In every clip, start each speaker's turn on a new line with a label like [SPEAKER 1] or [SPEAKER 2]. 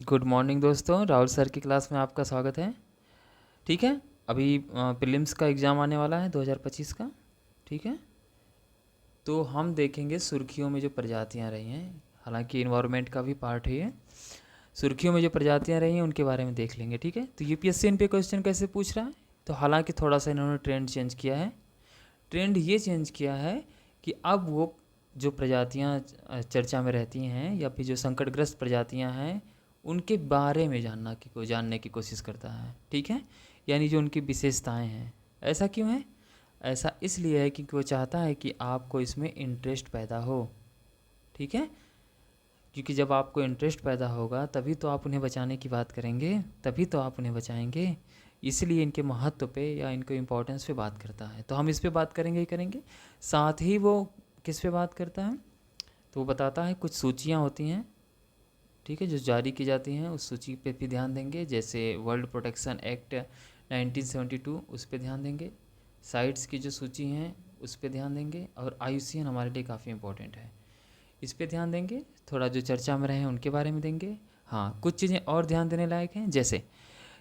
[SPEAKER 1] Good morning दोस्तों, Rahul sir की class में आपका स्वागत है। ठीक है। अभी प्रीलिम्स का एग्ज़ाम आने वाला है 2025 का। ठीक है। तो हम देखेंगे सुर्खियों में जो प्रजातियां रही हैं, हालांकि इन्वायरमेंट का भी पार्ट है ये। सुर्खियों में जो प्रजातियां रही हैं उनके बारे में देख लेंगे। ठीक है। तो यूपीएससी इन पे क्वेश्चन कैसे पूछ रहा है, तो हालांकि थोड़ा सा इन्होंने ट्रेंड चेंज किया है। ट्रेंड ये चेंज किया है कि अब वो जो प्रजातियां चर्चा में रहती हैं या फिर जो संकटग्रस्त प्रजातियां हैं उनके बारे में जानने की कोशिश करता है। ठीक है। यानी जो उनकी विशेषताएं हैं। ऐसा क्यों है? ऐसा इसलिए है क्योंकि वो चाहता है कि आपको इसमें इंटरेस्ट पैदा हो। ठीक है। क्योंकि जब आपको इंटरेस्ट पैदा होगा तभी तो आप उन्हें बचाने की बात करेंगे, तभी तो आप उन्हें बचाएंगे। इसलिए इनके महत्व पे या इनको इम्पोर्टेंस पे बात करता है। तो हम इस पे बात करेंगे ही करेंगे। साथ ही वो किस पे बात करता है, तो वो बताता है कुछ सूचियाँ होती हैं, ठीक है, जो जारी की जाती हैं, उस सूची पे भी ध्यान देंगे। जैसे वर्ल्ड प्रोटेक्शन एक्ट 1972, उस पर ध्यान देंगे। साइट्स की जो सूची हैं उस पर ध्यान देंगे। और आईयूसीएन हमारे लिए काफ़ी इंपॉर्टेंट है, इस पे ध्यान देंगे। थोड़ा जो चर्चा में रहे हैं उनके बारे में देंगे। हाँ, कुछ चीज़ें और ध्यान देने लायक हैं। जैसे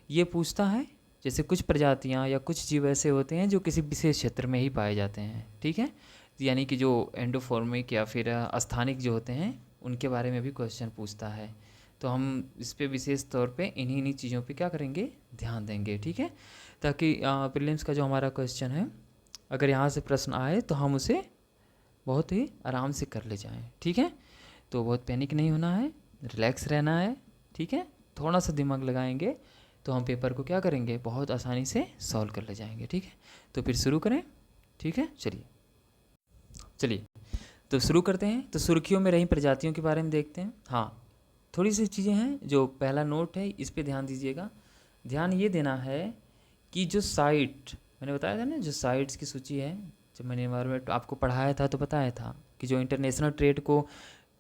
[SPEAKER 1] ये पूछता है, जैसे कुछ प्रजातियाँ या कुछ जीव ऐसे होते हैं जो किसी विशेष क्षेत्र में ही पाए जाते हैं। ठीक है। यानी कि जो एंडोफॉर्मिक या फिर स्थानिक जो होते हैं उनके बारे में भी क्वेश्चन पूछता है। तो हम इस पे विशेष तौर पे इन्हीं इन्हीं चीज़ों पे क्या करेंगे, ध्यान देंगे। ठीक है। ताकि प्रीलिम्स का जो हमारा क्वेश्चन है, अगर यहाँ से प्रश्न आए तो हम उसे बहुत ही आराम से कर ले जाएं। ठीक है। तो बहुत पैनिक नहीं होना है, रिलैक्स रहना है। ठीक है। थोड़ा सा दिमाग लगाएंगे तो हम पेपर को क्या करेंगे, बहुत आसानी से सॉल्व कर ले जाएंगे। ठीक है। तो फिर शुरू करें। ठीक है, चलिए चलिए तो शुरू करते हैं। तो सुर्खियों में रही प्रजातियों के बारे में देखते हैं। हाँ, थोड़ी सी चीज़ें हैं। जो पहला नोट है इस पे ध्यान दीजिएगा। ध्यान ये देना है कि जो साइट मैंने बताया था ना, जो साइट्स की सूची है, जब मैंने इन्वायरमेंट आपको पढ़ाया था तो बताया था कि जो इंटरनेशनल ट्रेड को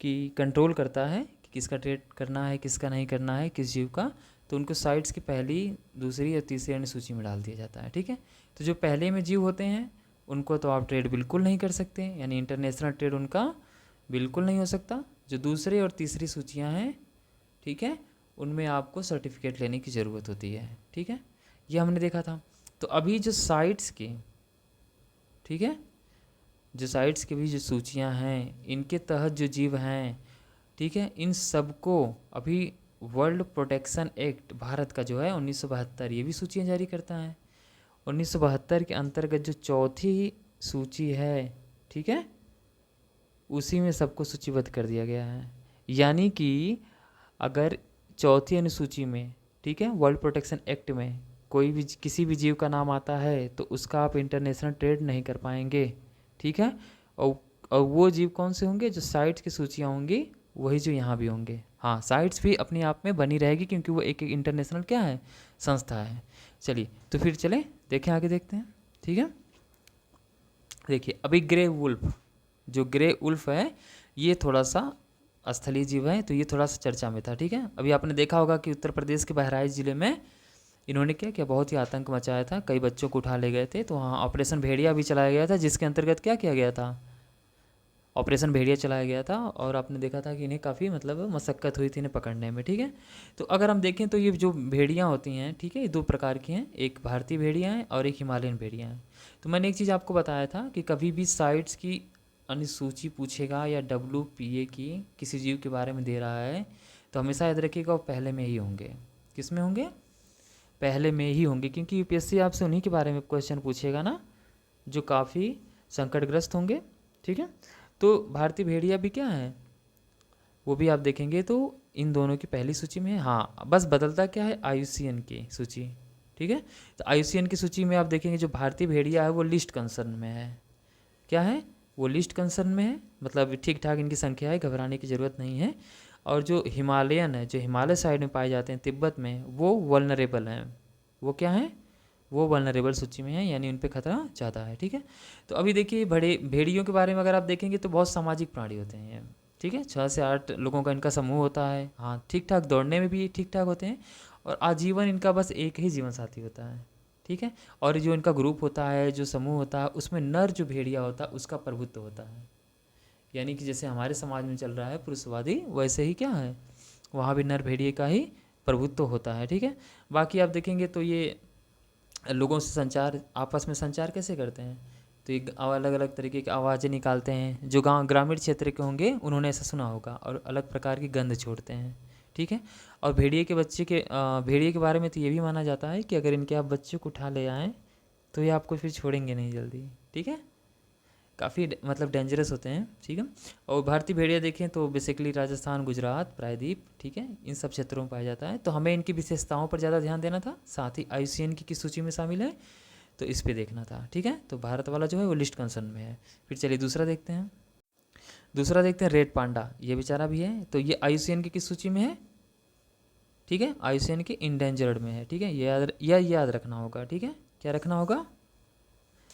[SPEAKER 1] की कंट्रोल करता है कि किसका ट्रेड करना है किसका नहीं करना है, किस जीव का, तो उनको साइट्स की पहली, दूसरी या तीसरी अन्य सूची में डाल दिया जाता है। ठीक है। तो जो पहले में जीव होते हैं उनको तो आप ट्रेड बिल्कुल नहीं कर सकते, यानी इंटरनेशनल ट्रेड उनका बिल्कुल नहीं हो सकता। जो दूसरी और तीसरी सूचियाँ हैं, ठीक है, उनमें आपको सर्टिफिकेट लेने की ज़रूरत होती है। ठीक है, ये हमने देखा था। तो अभी जो साइट्स की, ठीक है, जो साइट्स की भी जो सूचियां हैं इनके तहत जो जीव हैं, ठीक है, इन सबको अभी वर्ल्ड प्रोटेक्शन एक्ट भारत का जो है 1972, ये भी सूचियां जारी करता है। 1972 के अंतर्गत जो चौथी सूची है, ठीक है, उसी में सबको सूचीबद्ध कर दिया गया है। यानी कि अगर चौथी अनुसूची में, ठीक है, वर्ल्ड प्रोटेक्शन एक्ट में कोई भी किसी भी जीव का नाम आता है तो उसका आप इंटरनेशनल ट्रेड नहीं कर पाएंगे। ठीक है। और और वो जीव कौन से होंगे, जो साइट्स की सूचियाँ होंगी वही जो यहाँ भी होंगे। हाँ, साइट्स भी अपने आप में बनी रहेगी क्योंकि वो एक इंटरनेशनल क्या है, संस्था है। चलिए तो फिर चलें, देखें, आगे देखते हैं। ठीक है। देखिए अभी ग्रे वुल्फ, जो ग्रे उल्फ है ये थोड़ा सा स्थलीय जीव है, तो ये थोड़ा सा चर्चा में था। ठीक है। अभी आपने देखा होगा कि उत्तर प्रदेश के बहराइच ज़िले में इन्होंने क्या किया, बहुत ही आतंक मचाया था। कई बच्चों को उठा ले गए थे, तो वहाँ ऑपरेशन भेड़िया भी चलाया गया था, जिसके अंतर्गत क्या किया गया था, ऑपरेशन भेड़िया चलाया गया था। और आपने देखा था कि इन्हें काफ़ी मतलब मशक्क़त हुई थी इन्हें पकड़ने में। ठीक है। तो अगर हम देखें तो ये जो भेड़ियाँ होती हैं, ठीक है, ये दो प्रकार की हैं, एक भारतीय भेड़िया है और एक हिमालयन भेड़िया है। तो मैंने एक चीज़ आपको बताया था कि कभी भी साइट्स की अनुसूची पूछेगा या WPA की किसी जीव के बारे में दे रहा है तो हमेशा याद रखिएगा वो पहले में ही होंगे। किस में होंगे, पहले में ही होंगे, क्योंकि यूपीएससी आपसे उन्हीं के बारे में क्वेश्चन पूछेगा ना जो काफ़ी संकटग्रस्त होंगे। ठीक है। तो भारतीय भेड़िया भी क्या है, वो भी आप देखेंगे तो इन दोनों की पहली सूची में है। हाँ, बस बदलता क्या है, आईयूसीएन की सूची। ठीक है। तो आईयूसीएन की सूची में आप देखेंगे जो भारतीय भेड़िया है वो लिस्ट कंसर्न में है। क्या है, वो लिस्ट कंसर्न में है, मतलब ठीक ठाक इनकी संख्या है, घबराने की ज़रूरत नहीं है। और जो हिमालयन है, जो हिमालय साइड में पाए जाते हैं तिब्बत में, वो वल्नरेबल हैं। वो क्या है, वो वल्नरेबल सूची में है, यानी उन पे खतरा ज़्यादा है। ठीक है। तो अभी देखिए बड़े भेड़ियों के बारे में अगर आप देखेंगे तो बहुत सामाजिक प्राणी होते हैं ये। ठीक है, 6 से 8 लोगों का इनका समूह होता है। हाँ, ठीक ठाक दौड़ने में भी ठीक ठाक होते हैं। और आजीवन इनका बस एक ही जीवन साथी होता है। ठीक है। और जो इनका ग्रुप होता है, जो समूह होता है, उसमें नर जो भेड़िया होता है उसका प्रभुत्व होता है। यानी कि जैसे हमारे समाज में चल रहा है पुरुषवादी, वैसे ही क्या है, वहाँ भी नर भेड़िए का ही प्रभुत्व होता है, ठीक है। बाकी आप देखेंगे तो ये लोगों से संचार, आपस में संचार कैसे करते हैं, तो ये अलग अलग तरीके की आवाज़ें निकालते हैं। जो गांव ग्रामीण क्षेत्र के होंगे उन्होंने ऐसा सुना होगा, और अलग प्रकार की गंध छोड़ते हैं, ठीक है। और भेड़िए के बच्चे के भेड़िए के बारे में तो ये भी माना जाता है कि अगर इनके आप बच्चे को उठा ले आएँ तो ये आपको फिर छोड़ेंगे नहीं जल्दी, ठीक है। काफ़ी मतलब डेंजरस होते हैं, ठीक है। और भारतीय भेड़िया देखें तो बेसिकली राजस्थान, गुजरात, प्रायद्वीप, ठीक है, इन सब क्षेत्रों में पाया जाता है। तो हमें इनकी विशेषताओं पर ज़्यादा ध्यान देना था, साथ ही IUCN की किस सूची में शामिल है तो इस पे देखना था, ठीक है। तो भारत वाला जो है वो लिस्ट कंसर्न में है। फिर चलिए दूसरा देखते हैं। दूसरा देखते हैं रेड पांडा, ये बेचारा भी है, तो ये IUCN की किस सूची में है, ठीक है, IUCN के इंडेंजर्ड में है, ठीक है। ये याद रखना होगा, ठीक है, क्या रखना होगा,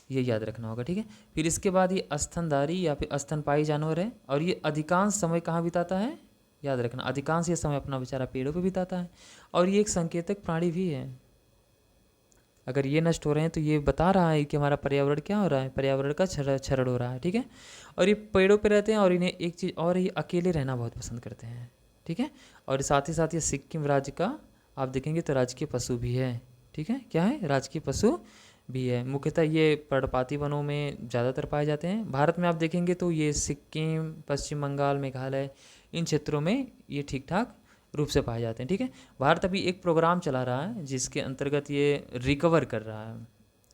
[SPEAKER 1] ये याद रखना होगा, ठीक है। फिर इसके बाद ये स्तनधारी या फिर स्तनपायी जानवर है, और ये अधिकांश समय कहाँ बिताता है, याद रखना, अधिकांश ये समय अपना बेचारा पेड़ों पे बिताता है। और ये एक संकेतक प्राणी भी है। अगर ये नष्ट हो रहे हैं तो ये बता रहा है कि हमारा पर्यावरण क्या हो रहा है, पर्यावरण का क्षरण हो रहा है, ठीक है। और ये पेड़ों पे रहते हैं, और इन्हें एक चीज़ और, ये अकेले रहना बहुत पसंद करते हैं, ठीक है। और साथ ही साथ ये सिक्किम राज्य का आप देखेंगे तो राजकीय पशु भी है, ठीक है, क्या है, राजकीय पशु भी है। मुख्यतः ये पर्णपाती वनों में ज़्यादातर पाए जाते हैं। भारत में आप देखेंगे तो ये सिक्किम, पश्चिम बंगाल, मेघालय, इन क्षेत्रों में ये ठीक ठाक रूप से पाए जाते हैं, ठीक है। भारत अभी एक प्रोग्राम चला रहा है जिसके अंतर्गत ये रिकवर कर रहा है,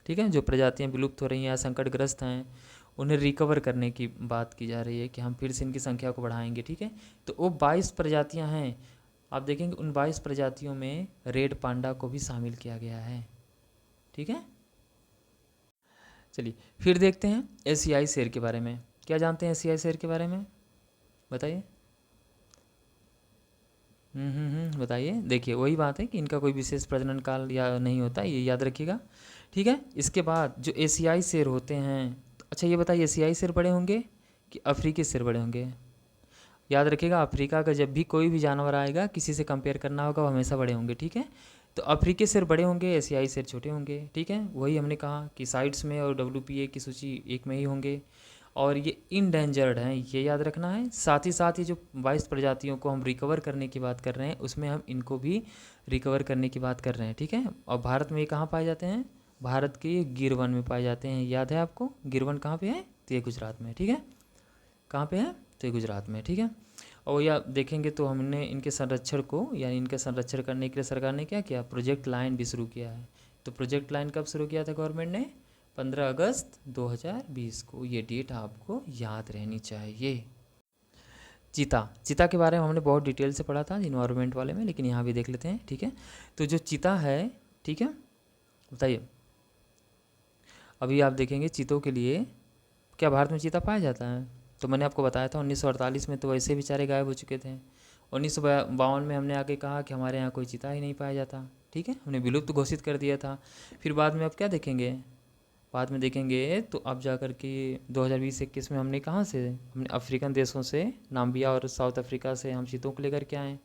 [SPEAKER 1] ठीक है। जो प्रजातियां विलुप्त हो रही हैं या संकटग्रस्त हैं उन्हें रिकवर करने की बात की जा रही है कि हम फिर से इनकी संख्या को बढ़ाएंगे, ठीक है। तो वो 22 प्रजातियां हैं, आप देखेंगे उन 22 प्रजातियों में रेड पांडा को भी शामिल किया गया है, ठीक है। चलिए फिर देखते हैं एशियाई शेर के बारे में। क्या जानते हैं एशियाई शेर के बारे में, बताइए। बताइए। देखिए वही बात है कि इनका कोई विशेष प्रजनन काल या नहीं होता, ये याद रखिएगा, ठीक है। इसके बाद जो एशियाई शेर होते हैं, तो अच्छा ये बताइए एशियाई शेर बड़े होंगे कि अफ्रीकी शेर बड़े होंगे। याद रखिएगा, अफ्रीका का जब भी कोई भी जानवर आएगा किसी से कंपेयर करना होगा वो हमेशा बड़े होंगे, ठीक है। तो अफ्रीकी शेर बड़े होंगे, एशियाई शेर छोटे होंगे, ठीक है। वही हमने कहा कि साइट्स में और WPA की सूची एक में ही होंगे, और ये इंडेंजर्ड हैं, ये याद रखना है। साथ ही साथ ये जो 22 प्रजातियों को हम रिकवर करने की बात कर रहे हैं उसमें हम इनको भी रिकवर करने की बात कर रहे हैं, ठीक है। और भारत में ये कहाँ पाए जाते हैं, भारत के गिर वन में पाए जाते हैं। याद है आपको गिर वन कहाँ पे है, तो ये गुजरात में, ठीक है। कहाँ पे है, तो ये गुजरात में, ठीक है। और या देखेंगे तो हमने इनके संरक्षण को, यानी इनके संरक्षण करने के लिए सरकार ने क्या किया, प्रोजेक्ट लाइन भी शुरू किया है। तो प्रोजेक्ट लाइन कब शुरू किया था गवर्नमेंट ने, 15 अगस्त 2020 को। ये डेट आपको याद रहनी चाहिए। चीता, चीता के बारे में हमने बहुत डिटेल से पढ़ा था इन्वायरमेंट वाले में, लेकिन यहाँ भी देख लेते हैं, ठीक है। तो जो चीता है, ठीक है, बताइए। अभी आप देखेंगे चीतों के लिए, क्या भारत में चीता पाया जाता है, तो मैंने आपको बताया था 1948 में तो वैसे बेचारे गायब हो चुके थे। 1952 में हमने आके कहा कि हमारे यहाँ कोई चीता ही नहीं पाया जाता, ठीक है, हमने विलुप्त घोषित कर दिया था। फिर बाद में अब क्या देखेंगे, बाद में देखेंगे तो अब जा कर के 2020-21 में हमने कहाँ से, हमने अफ्रीकन देशों से, नाम्बिया और साउथ अफ्रीका से हम चीतों को लेकर के आए,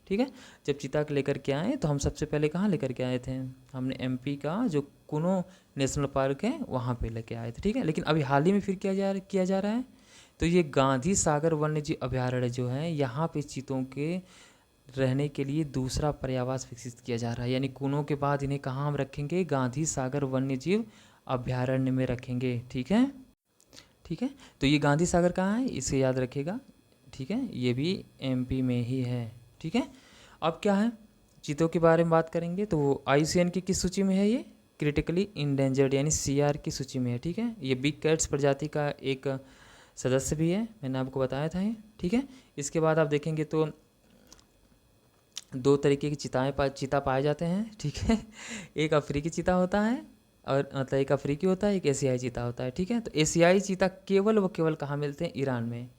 [SPEAKER 1] ठीक है। जब चीता को लेकर के आए तो हम सबसे पहले कहाँ लेकर के आए थे, हमने MP का जो कुनो नेशनल पार्क है वहाँ पे लेके आए थे, ठीक है। लेकिन अभी हाल ही में फिर किया जा रहा है, तो ये गांधी सागर वन्यजीव अभयारण्य जो है यहाँ पे चीतों के रहने के लिए दूसरा पर्यावास विकसित किया जा रहा है। यानी कुनो के बाद इन्हें कहाँ हम रखेंगे, गांधी सागर वन्यजीव अभयारण्य में रखेंगे, ठीक है, ठीक है। तो ये गांधी सागर कहाँ है, इसे याद रखिएगा, ठीक है, ये भी MP में ही है, ठीक है। अब क्या है, चीतों के बारे में बात करेंगे तो वो IUCN की किस सूची में है, ये क्रिटिकली इंडेंजर्ड यानी CR की सूची में है, ठीक है। ये बिग कैट्स प्रजाति का एक सदस्य भी है, मैंने आपको बताया था ये, ठीक है। इसके बाद आप देखेंगे तो 2 तरीके की चीता पाए जाते हैं, ठीक है। एक अफ्रीकी चीता होता है, और मतलब एक अफ्रीकी होता है, एक एशियाई चीता होता है, ठीक है। तो एशियाई चीता केवल कहाँ मिलते हैं, ईरान में,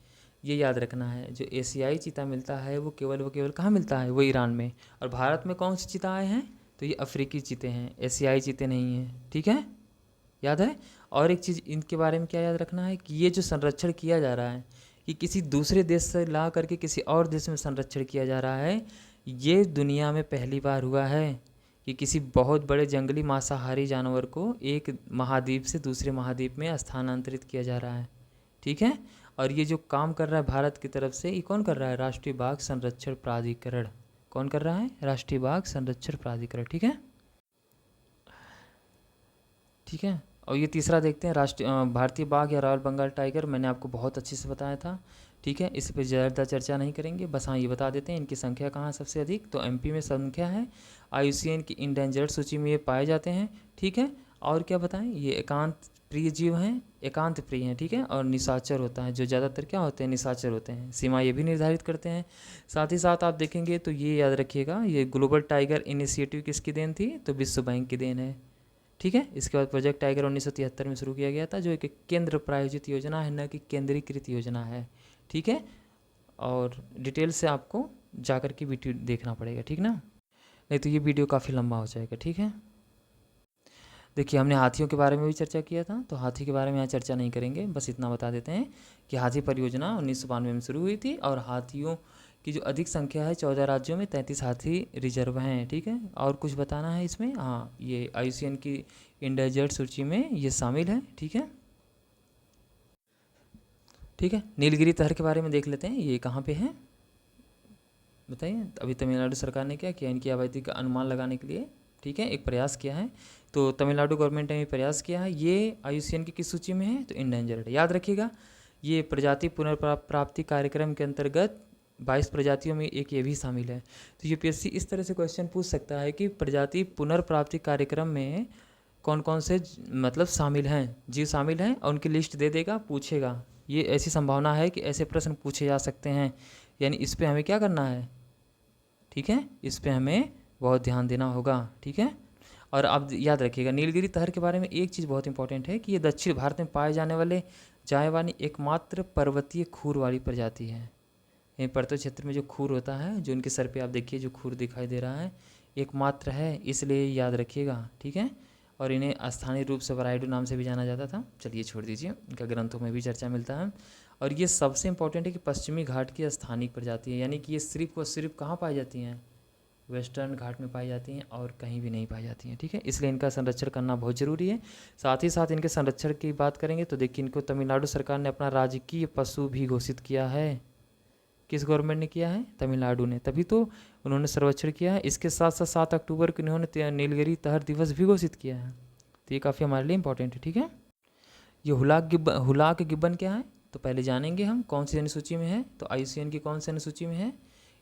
[SPEAKER 1] ये याद रखना है। जो एशियाई चीता मिलता है वो केवल कहाँ मिलता है, वो ईरान में। और भारत में कौन से चीता आए हैं, तो ये अफ्रीकी चीते हैं, एशियाई चीते नहीं हैं, ठीक है, याद है। और एक चीज़ इनके बारे में क्या याद रखना है कि ये जो संरक्षण किया जा रहा है कि किसी दूसरे देश से ला करके किसी और देश में संरक्षण किया जा रहा है, ये दुनिया में पहली बार हुआ है कि किसी बहुत बड़े जंगली मांसाहारी जानवर को एक महाद्वीप से दूसरे महाद्वीप में स्थानांतरित किया जा रहा है, ठीक है। और ये जो काम कर रहा है भारत की तरफ से, ये कौन कर रहा है? राष्ट्रीय बाघ संरक्षण प्राधिकरण। कौन कर रहा है? राष्ट्रीय बाघ संरक्षण प्राधिकरण। ठीक है, ठीक है। और ये तीसरा देखते हैं, राष्ट्रीय भारतीय बाघ या रॉयल बंगाल टाइगर, मैंने आपको बहुत अच्छे से बताया था। ठीक है, इस पर ज़्यादा चर्चा नहीं करेंगे, बस हाँ ये बता देते हैं इनकी संख्या कहाँ है सबसे अधिक। तो एमपी में संख्या है, IUCN की इंडेंजर्ड सूची में ये पाए जाते हैं। ठीक है, और क्या बताएं, ये एकांत प्रिय जीव हैं, एकांत प्रिय हैं। ठीक है, और निशाचर होता है, जो ज़्यादातर क्या होते हैं? निशाचर होते हैं। सीमा ये भी निर्धारित करते हैं। साथ ही साथ आप देखेंगे तो ये याद रखिएगा, ये ग्लोबल टाइगर इनिशिएटिव किसकी देन थी? तो विश्व बैंक की देन है। ठीक है, इसके बाद प्रोजेक्ट टाइगर 1973 में शुरू किया गया था, जो एक केंद्र प्रायोजित योजना है, न कि केंद्रीकृत योजना है। ठीक है, और डिटेल से आपको जाकर के वीडियो देखना पड़ेगा, ठीक ना, नहीं तो ये वीडियो काफ़ी लंबा हो जाएगा। ठीक है, देखिए हमने हाथियों के बारे में भी चर्चा किया था, तो हाथी के बारे में यहाँ चर्चा नहीं करेंगे, बस इतना बता देते हैं कि हाथी परियोजना 1992 में शुरू हुई थी, और हाथियों की जो अधिक संख्या है 14 राज्यों में 33 हाथी रिजर्व हैं। ठीक है, और कुछ बताना है इसमें? हाँ, ये IUCN की इंडेंजर्ड सूची में ये शामिल है। ठीक है, ठीक है। नीलगिरी तहर के बारे में देख लेते हैं, ये कहाँ पे है बताइए। अभी तमिलनाडु सरकार ने क्या किया? इनकी आबादी का अनुमान लगाने के लिए, ठीक है, एक प्रयास किया है। तो तमिलनाडु गवर्नमेंट ने प्रयास किया है। ये IUCN की किस सूची में है? तो इंडेंजर्ड। याद रखिएगा, ये प्रजाति पुनर्प्राप्ति कार्यक्रम के अंतर्गत 22 प्रजातियों में एक ये भी शामिल है। तो UPSC इस तरह से क्वेश्चन पूछ सकता है कि प्रजाति पुनर्प्राप्ति कार्यक्रम में कौन कौन से मतलब शामिल हैं, जीव शामिल हैं, और उनकी लिस्ट दे देगा, पूछेगा। ये ऐसी संभावना है कि ऐसे प्रश्न पूछे जा सकते हैं, यानी इस पे हमें क्या करना है? ठीक है, इस पे हमें बहुत ध्यान देना होगा। ठीक है, और अब याद रखिएगा नीलगिरी तहर के बारे में एक चीज़ बहुत इंपॉर्टेंट है कि ये दक्षिण भारत में पाए जाने वाली एकमात्र पर्वतीय खूर वाली प्रजाति है। ये पर्वतीय क्षेत्र में जो खूर होता है, जो इनके सर पे आप देखिए जो खूर दिखाई दे रहा है, एकमात्र है, इसलिए याद रखिएगा। ठीक है, और इन्हें स्थानीय रूप से वराइडो नाम से भी जाना जाता था। चलिए छोड़ दीजिए, इनका ग्रंथों में भी चर्चा मिलता है। और ये सबसे इंपॉर्टेंट है कि पश्चिमी घाट की स्थानिक प्रजाति है, यानी कि ये सिर्फ और सिर्फ कहाँ पाई जाती हैं? वेस्टर्न घाट में पाई जाती हैं, और कहीं भी नहीं पाई जाती हैं। ठीक है, इसलिए इनका संरक्षण करना बहुत ज़रूरी है। साथ ही साथ इनके संरक्षण की बात करेंगे तो देखिए, इनको तमिलनाडु सरकार ने अपना राजकीय पशु भी घोषित किया है। किस गवर्नमेंट ने किया है? तमिलनाडु ने, तभी तो उन्होंने संरक्षण किया है। इसके साथ साथ 7 अक्टूबर को इन्होंने नीलगिरी तहर दिवस भी घोषित किया है, तो ये काफ़ी हमारे लिए इंपॉर्टेंट है। ठीक है, ये हुलाक गिब्बन क्या है? तो पहले जानेंगे हम कौन सी अनुसूची में है। तो IUCN की कौन सी अनुसूची में है?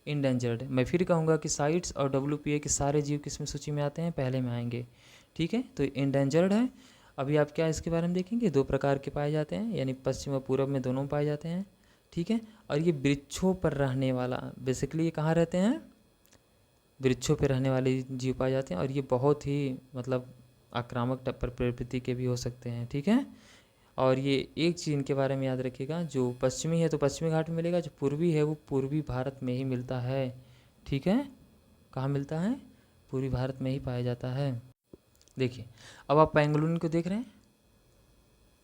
[SPEAKER 1] इंडेंजर्ड। मैं फिर कहूँगा कि साइट्स और WPA के सारे जीव किस में सूची में आते हैं? पहले में आएंगे। ठीक है, तो इंडेंजर्ड है। अभी आप क्या इसके बारे में देखेंगे, 2 प्रकार के पाए जाते हैं, यानी पश्चिम और पूर्व में दोनों पाए जाते हैं। ठीक है, और ये वृक्षों पर रहने वाला, बेसिकली ये कहाँ रहते हैं? वृक्षों पर रहने वाले जीव पाए जाते हैं, और ये बहुत ही मतलब आक्रामक प्रवृत्ति के भी हो सकते हैं। ठीक है, और ये एक चीज़ इनके बारे में याद रखिएगा, जो पश्चिमी है तो पश्चिमी घाट में मिलेगा, जो पूर्वी है वो पूर्वी भारत में ही मिलता है। ठीक है, कहाँ मिलता है? पूर्वी भारत में ही पाया जाता है। देखिए, अब आप पेंगुलिन को देख रहे हैं,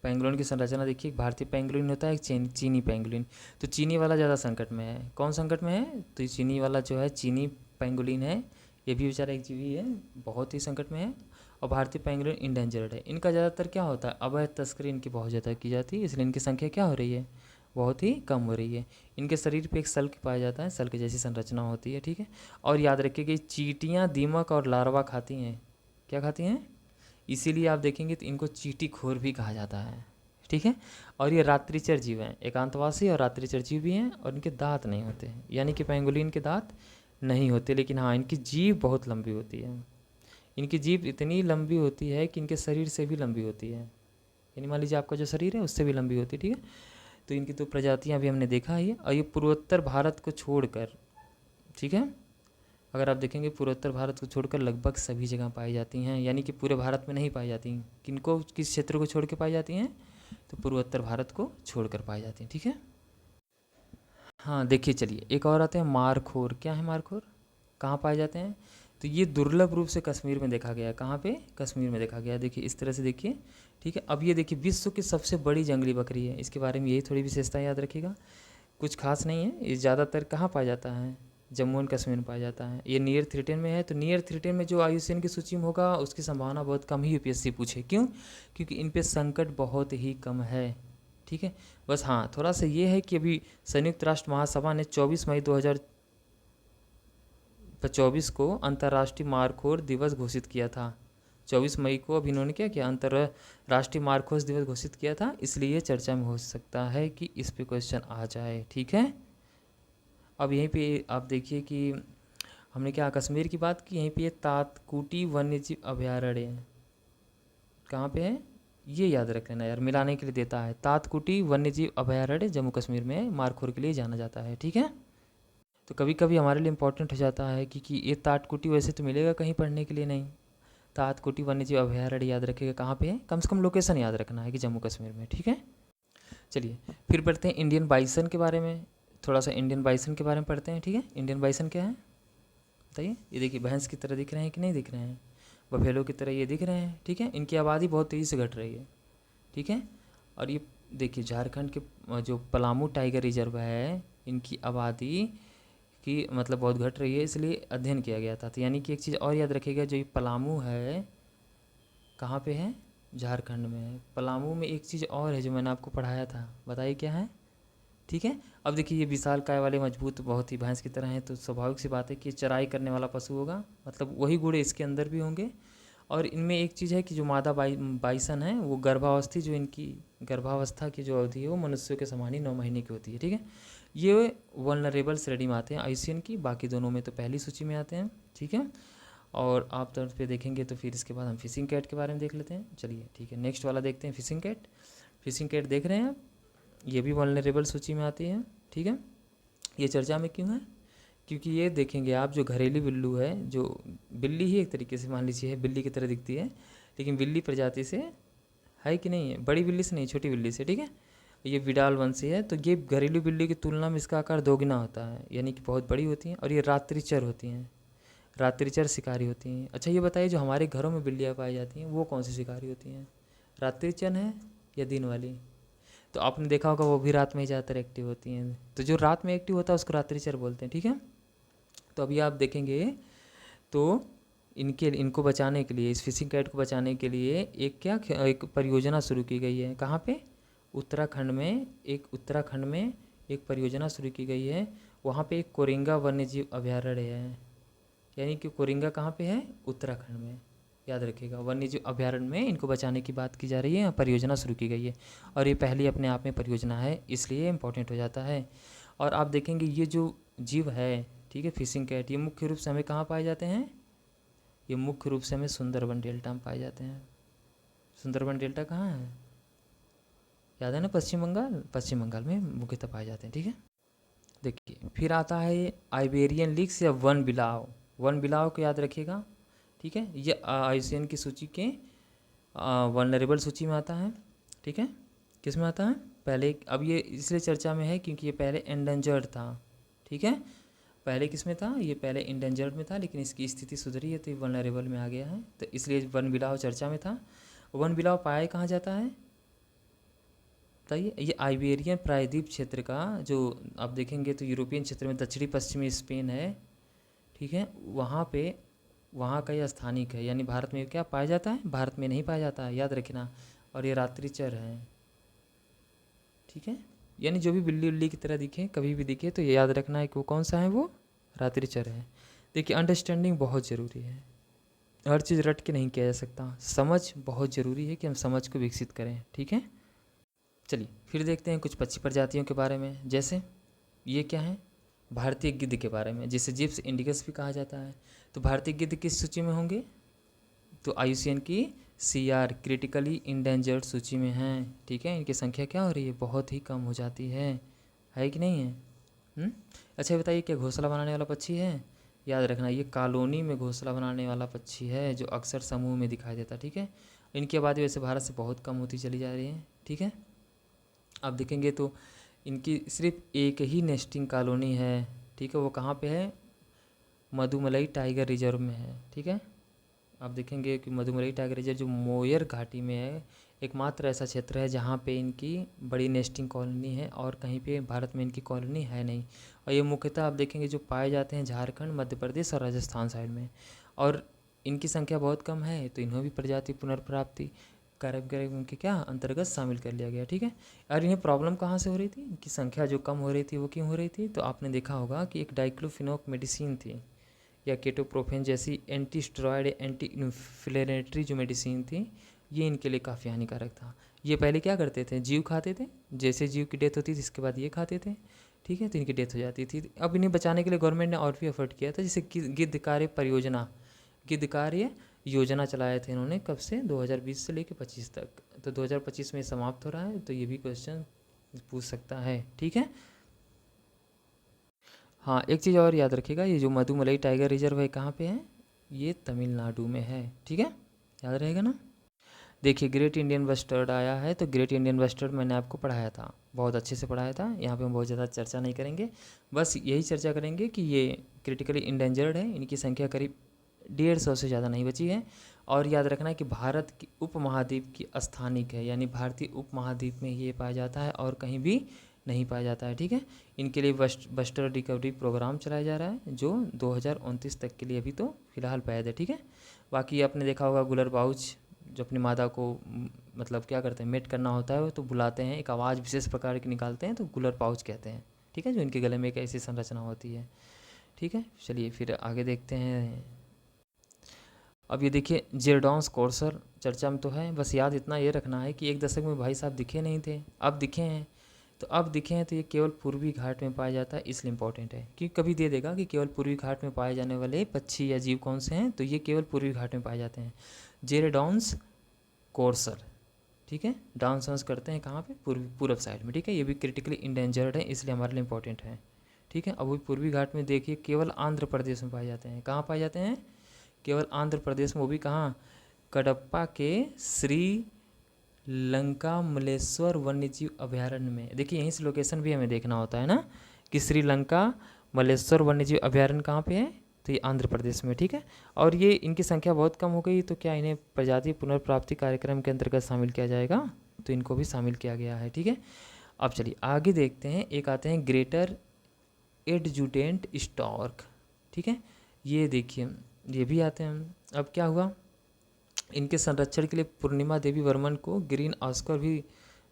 [SPEAKER 1] पेंगुलिन की संरचना देखिए, एक भारतीय पेंगुलिन होता है, एक चीनी पेंगुलिन। तो चीनी वाला ज़्यादा संकट में है। कौन संकट में है? तो ये चीनी वाला जो है, चीनी पेंगुलिन है, ये भी बेचारा एक जीवी है, बहुत ही संकट में है। और भारतीय पेंगुलिन इंडेंजर्ड है। इनका ज़्यादातर क्या होता है? अवैध तस्करी इनकी बहुत ज़्यादा की जाती है, इसलिए इनकी संख्या क्या हो रही है? बहुत ही कम हो रही है। इनके शरीर पे एक सल्क पाया जाता है, सल्क जैसी संरचना होती है। ठीक है, और याद रखिए कि चींटियाँ दीमक और लार्वा खाती हैं। क्या खाती हैं? इसीलिए आप देखेंगे तो इनको चींटीखोर भी कहा जाता है। ठीक है, और ये रात्रिचर जीव हैं, एकांतवासी और रात्रिचर जीव भी हैं, और इनके दांत नहीं होते हैं, यानी कि पेंगुलिन के दांत नहीं होते, लेकिन हाँ इनकी जीभ बहुत लंबी होती है। इनकी जीभ इतनी लंबी होती है कि इनके शरीर से भी लंबी होती है, यानी मान लीजिए आपका जो शरीर है उससे भी लंबी होती है। ठीक है, तो इनकी तो प्रजातियाँ भी हमने देखा ही है। और ये पूर्वोत्तर भारत को छोड़कर, ठीक है, अगर आप देखेंगे पूर्वोत्तर भारत को छोड़कर लगभग सभी जगह पाई जाती हैं, यानी कि पूरे भारत में नहीं पाई जाती। किनको, किस क्षेत्र को छोड़ के पाई जाती हैं? तो पूर्वोत्तर भारत को छोड़कर पाई जाती हैं। ठीक है, हाँ देखिए, चलिए एक और आते हैं मारखोर। क्या है मारखोर? कहाँ पाए जाते हैं? तो ये दुर्लभ रूप से कश्मीर में देखा गया है। कहाँ पे? कश्मीर में देखा गया है। देखिए इस तरह से देखिए। ठीक है, अब ये देखिए विश्व की सबसे बड़ी जंगली बकरी है, इसके बारे में यही थोड़ी विशेषता याद रखिएगा, कुछ खास नहीं है। ये ज़्यादातर कहाँ पाया जाता है? जम्मू एंड कश्मीर में पाया जाता है। ये नियर थ्रेटेन में है, तो नियर थ्रेटेन में जो IUCN की सूची में होगा उसकी संभावना बहुत कम ही UPSC पूछे। क्यों? क्योंकि इन पे संकट बहुत ही कम है। ठीक है। बस हाँ, थोड़ा सा ये है कि अभी संयुक्त राष्ट्र महासभा ने 24 मई 2024 को अंतर्राष्ट्रीय मारखोर दिवस घोषित किया था। 24 मई को अभी इन्होंने क्या किया, अंतर्राष्ट्रीय मारखोर दिवस घोषित किया था, इसलिए चर्चा में हो सकता है कि इस पे क्वेश्चन आ जाए। ठीक है। अब यहीं पे आप देखिए कि हमने क्या कश्मीर की बात की, यहीं पे ये तातकुटी वन्यजीव अभयारण्य है, कहाँ पे है ये याद रख लेना यार, मिलाने के लिए देता है। तातकुटी वन्यजीव अभयारण्य जम्मू कश्मीर में मारखोर के लिए जाना जाता है। ठीक है। तो कभी कभी हमारे लिए इंपॉर्टेंट हो जाता है कि ये तातकुटी वैसे तो मिलेगा कहीं पढ़ने के लिए नहीं, तातकुटी वन्यजीव अभयारण्य याद रखिएगा कहाँ पे है, कम से कम लोकेशन याद रखना है कि जम्मू कश्मीर में। ठीक है। चलिए फिर पढ़ते हैं इंडियन बाइसन के बारे में, थोड़ा सा इंडियन बाइसन के बारे में पढ़ते हैं। ठीक है। इंडियन बाइसन क्या है बताइए। ये देखिए भैंस की तरह दिख रहे हैं कि नहीं दिख रहे हैं, बफेलो की तरह ये दिख रहे हैं। ठीक है। इनकी आबादी बहुत तेज़ी से घट रही है। ठीक है। और ये देखिए झारखंड के जो पलामू टाइगर रिजर्व है, इनकी आबादी की मतलब बहुत घट रही है, इसलिए अध्ययन किया गया था। तो यानी कि एक चीज़ और याद रखिएगा, जो ये पलामू है कहाँ पे है, झारखंड में है। पलामू में एक चीज़ और है जो मैंने आपको पढ़ाया था, बताइए क्या है। ठीक है। अब देखिए ये विशाल काय वाले मजबूत बहुत ही भैंस की तरह हैं, तो स्वाभाविक सी बात है कि चराई करने वाला पशु होगा, मतलब वही गुण इसके अंदर भी होंगे। और इनमें एक चीज़ है कि जो मादा बाइसन है वो गर्भावस्थी, जो इनकी गर्भावस्था की जो अवधि है वो मनुष्यों के समान ही 9 महीने की होती है। ठीक है। ये वल्नरेबल श्रेणी में आते हैं आईसीएन की, बाकी दोनों में तो पहली सूची में आते हैं। ठीक है। और आप तौर पे देखेंगे तो फिर इसके बाद हम फिशिंग कैट के बारे में देख लेते हैं। चलिए ठीक है, नेक्स्ट वाला देखते हैं फिशिंग कैट। फिशिंग कैट देख रहे हैं आप, ये भी वल्नरेबल सूची में आती है। ठीक है। ये चर्चा में क्यों है, क्योंकि ये देखेंगे आप जो घरेलू बिल्लू है, जो बिल्ली ही एक तरीके से मान लीजिए है, बिल्ली की तरह दिखती है, लेकिन बिल्ली प्रजाति से है कि नहीं है, बड़ी बिल्ली से नहीं, छोटी बिल्ली से। ठीक है। ये विडाल वंशी है, तो ये घरेलू बिल्ली की तुलना में इसका आकार दोगुना होता है, यानी कि बहुत बड़ी होती हैं। और ये रात्रिचर होती हैं, रात्रिचर शिकारी होती हैं। अच्छा ये बताइए जो हमारे घरों में बिल्लियाँ पाई जाती हैं वो कौन सी शिकारी होती हैं, रात्रिचर है या दिन वाली। तो आपने देखा होगा वो भी रात में ही ज़्यादातर एक्टिव होती हैं, तो जो रात में एक्टिव होता है उसको रात्रिचर बोलते हैं। ठीक है। तो अभी आप देखेंगे तो इनको बचाने के लिए, इस फिशिंग कैट को बचाने के लिए एक परियोजना शुरू की गई है। कहाँ पे, उत्तराखंड में एक परियोजना शुरू की गई है। वहाँ पे एक कोरिंगा वन्यजीव अभयारण्य है, यानी कि कोरिंगा कहाँ पे है, उत्तराखंड में। याद रखिएगा वन्यजीव अभयारण्य में इनको बचाने की बात की जा रही है, परियोजना शुरू की गई है। और ये पहली अपने आप में परियोजना है, इसलिए इम्पोर्टेंट हो जाता है। और आप देखेंगे ये जो जीव है, ठीक है, फिशिंग कैट, ये मुख्य रूप से हमें कहाँ पाए जाते हैं, ये मुख्य रूप से हमें सुंदरबन डेल्टा में पाए जाते हैं। सुंदरबन डेल्टा कहाँ है, याद है ना, पश्चिम बंगाल में मुख्यतः पाए जाते हैं। ठीक है। देखिए फिर आता है आइबेरियन लिक्स या वन बिलाव। वन बिलाव को याद रखिएगा। ठीक है। ये आईसीएन की सूची के वनरेबल सूची में आता है। ठीक है। किस में आता है पहले, अब ये इसलिए चर्चा में है क्योंकि ये पहले एंडेंजर्ड था। ठीक है। पहले किस में था, ये पहले इंडेंजर्ड में था, लेकिन इसकी स्थिति सुधरी है तो ये वनरेबल में आ गया है, तो इसलिए वन बिलाव चर्चा में था। वन बिलाव पाया कहाँ जाता है बताइए, ये आइबेरियन प्रायद्वीप क्षेत्र का, जो आप देखेंगे तो यूरोपियन क्षेत्र में दक्षिणी पश्चिमी स्पेन है। ठीक है। वहाँ का यह स्थानिक है, यानी भारत में क्या पाया जाता है, भारत में नहीं पाया जाता है, याद रखना। और ये रात्रिचर है। ठीक है। यानी जो भी बिल्ली उल्ली की तरह दिखे, कभी भी दिखे, तो ये याद रखना है कि वो कौन सा है, वो रात्रिचर है। देखिए अंडरस्टैंडिंग बहुत ज़रूरी है, हर चीज़ रट के नहीं किया जा सकता, समझ बहुत ज़रूरी है कि हम समझ को विकसित करें। ठीक है। चलिए फिर देखते हैं कुछ पक्षी प्रजातियों के बारे में, जैसे ये क्या है, भारतीय गिद्ध के बारे में, जिसे जिप्स इंडिकस भी कहा जाता है। तो भारतीय गिद्ध किस सूची में होंगे, तो आईयूसीएन की सीआर क्रिटिकली इंडेंजर्ड सूची में हैं। ठीक है। इनकी संख्या क्या हो रही है, बहुत ही कम हो जाती है कि नहीं है। अच्छा बताइए क्या घोंसला बनाने वाला पक्षी है, याद रखना ये कॉलोनी में घोंसला बनाने वाला पक्षी है, जो अक्सर समूह में दिखाई देता है। ठीक है। इनकी आबादी वैसे भारत से बहुत कम होती चली जा रही है। ठीक है। आप देखेंगे तो इनकी सिर्फ एक ही नेस्टिंग कॉलोनी है। ठीक है। वो कहाँ पे है, मधुमलाई टाइगर रिजर्व में है। ठीक है। आप देखेंगे कि मधुमलाई टाइगर रिजर्व जो मोयर घाटी में है, एकमात्र ऐसा क्षेत्र है जहाँ पे इनकी बड़ी नेस्टिंग कॉलोनी है, और कहीं पे भारत में इनकी कॉलोनी है नहीं। और ये मुख्यतः आप देखेंगे जो पाए जाते हैं झारखंड, मध्य प्रदेश और राजस्थान साइड में, और इनकी संख्या बहुत कम है, तो इन्हों भी प्रजाति पुनर्प्राप्ति कार्यक्रम के क्या अंतर्गत शामिल कर लिया गया। ठीक है, और इन्हें प्रॉब्लम कहाँ से हो रही थी कि संख्या जो कम हो रही थी वो क्यों हो रही थी, तो आपने देखा होगा कि एक डाइक्लोफिनॉक मेडिसिन थी या केटोप्रोफेन जैसी एंटी स्टेरॉयड एंटी इन्फ्लेमेटरी जो मेडिसिन थी, ये इनके लिए काफ़ी हानिकारक था। ये पहले क्या करते थे, जीव खाते थे, जैसे जीव की डेथ होती थी इसके बाद ये खाते थे। ठीक है, तो इनकी डेथ हो जाती थी। अब इन्हें बचाने के लिए गवर्नमेंट ने और भी एफर्ट किया था, जैसे गिद्ध कार्य परियोजना, गिद्ध कार्य योजना चलाए थे इन्होंने, कब से 2020 से लेकर 25 तक, तो 2025 में समाप्त हो रहा है, तो ये भी क्वेश्चन पूछ सकता है। ठीक है, हाँ एक चीज़ और याद रखिएगा, ये जो मधुमलाई टाइगर रिजर्व है कहाँ पे है, ये तमिलनाडु में है। ठीक है, याद रहेगा ना। देखिए ग्रेट इंडियन बस्टर्ड आया है, तो ग्रेट इंडियन बस्टर्ड मैंने आपको पढ़ाया था, बहुत अच्छे से पढ़ाया था, यहाँ पे हम बहुत ज़्यादा चर्चा नहीं करेंगे, बस यही चर्चा करेंगे कि ये क्रिटिकली इंडेंजर्ड है, इनकी संख्या करीब 150 से ज़्यादा नहीं बची है। और याद रखना है कि भारत की उपमहाद्वीप की स्थानिक है, यानी भारतीय उपमहाद्वीप में ये पाया जाता है और कहीं भी नहीं पाया जाता है। ठीक है, इनके लिए बस्टर रिकवरी प्रोग्राम चलाया जा रहा है जो 2029 तक के लिए अभी तो फिलहाल वैध है। ठीक है, बाकी आपने देखा होगा गुलर बाउच जो अपनी मादा को मतलब क्या करते हैं, मेट करना होता है तो बुलाते हैं, एक आवाज़ विशेष प्रकार की निकालते हैं तो गुलर पाउच कहते हैं। ठीक है, जो इनके गले में एक ऐसी संरचना होती है। ठीक है, चलिए फिर आगे देखते हैं। अब ये देखिए जेरडॉन्स कोर्सर चर्चा में तो है, बस याद इतना ये रखना है कि एक दशक में भाई साहब दिखे नहीं थे, अब दिखे हैं, तो अब दिखे हैं तो ये केवल पूर्वी घाट में पाया जाता है, इसलिए इंपॉर्टेंट है कि कभी दे देगा कि केवल पूर्वी घाट में पाए जाने वाले पक्षी या जीव कौन से हैं, तो ये केवल पूर्वी घाट में पाए जाते हैं, जेरेडॉन्स कोर्सर। ठीक है, डांस वांस करते हैं कहाँ पे, पूर्व साइड में। ठीक है, ये भी क्रिटिकली इंडेंजर्ड है इसलिए हमारे लिए इंपॉर्टेंट है। ठीक है, अब वही पूर्वी घाट में देखिए केवल आंध्र प्रदेश में पाए जाते हैं, कहाँ पाए जाते हैं, केवल आंध्र प्रदेश में, वो भी कहाँ, कडप्पा के श्री लंका मलेश्वर वन्यजीव अभयारण्य में। देखिए यहीं से लोकेशन भी हमें देखना होता है ना कि श्रीलंका मलेश्वर वन्यजीव अभयारण्य कहाँ पे है, तो ये आंध्र प्रदेश में। ठीक है, और ये इनकी संख्या बहुत कम हो गई, तो क्या इन्हें प्रजाति पुनर्प्राप्ति कार्यक्रम के अंतर्गत शामिल किया जाएगा, तो इनको भी शामिल किया गया है। ठीक है, अब चलिए आगे देखते हैं, एक आते हैं ग्रेटर एडजुटेंट स्टॉर्क। ठीक है, ये देखिए ये भी आते हैं। अब क्या हुआ, इनके संरक्षण के लिए पूर्णिमा देवी वर्मन को ग्रीन ऑस्कर भी,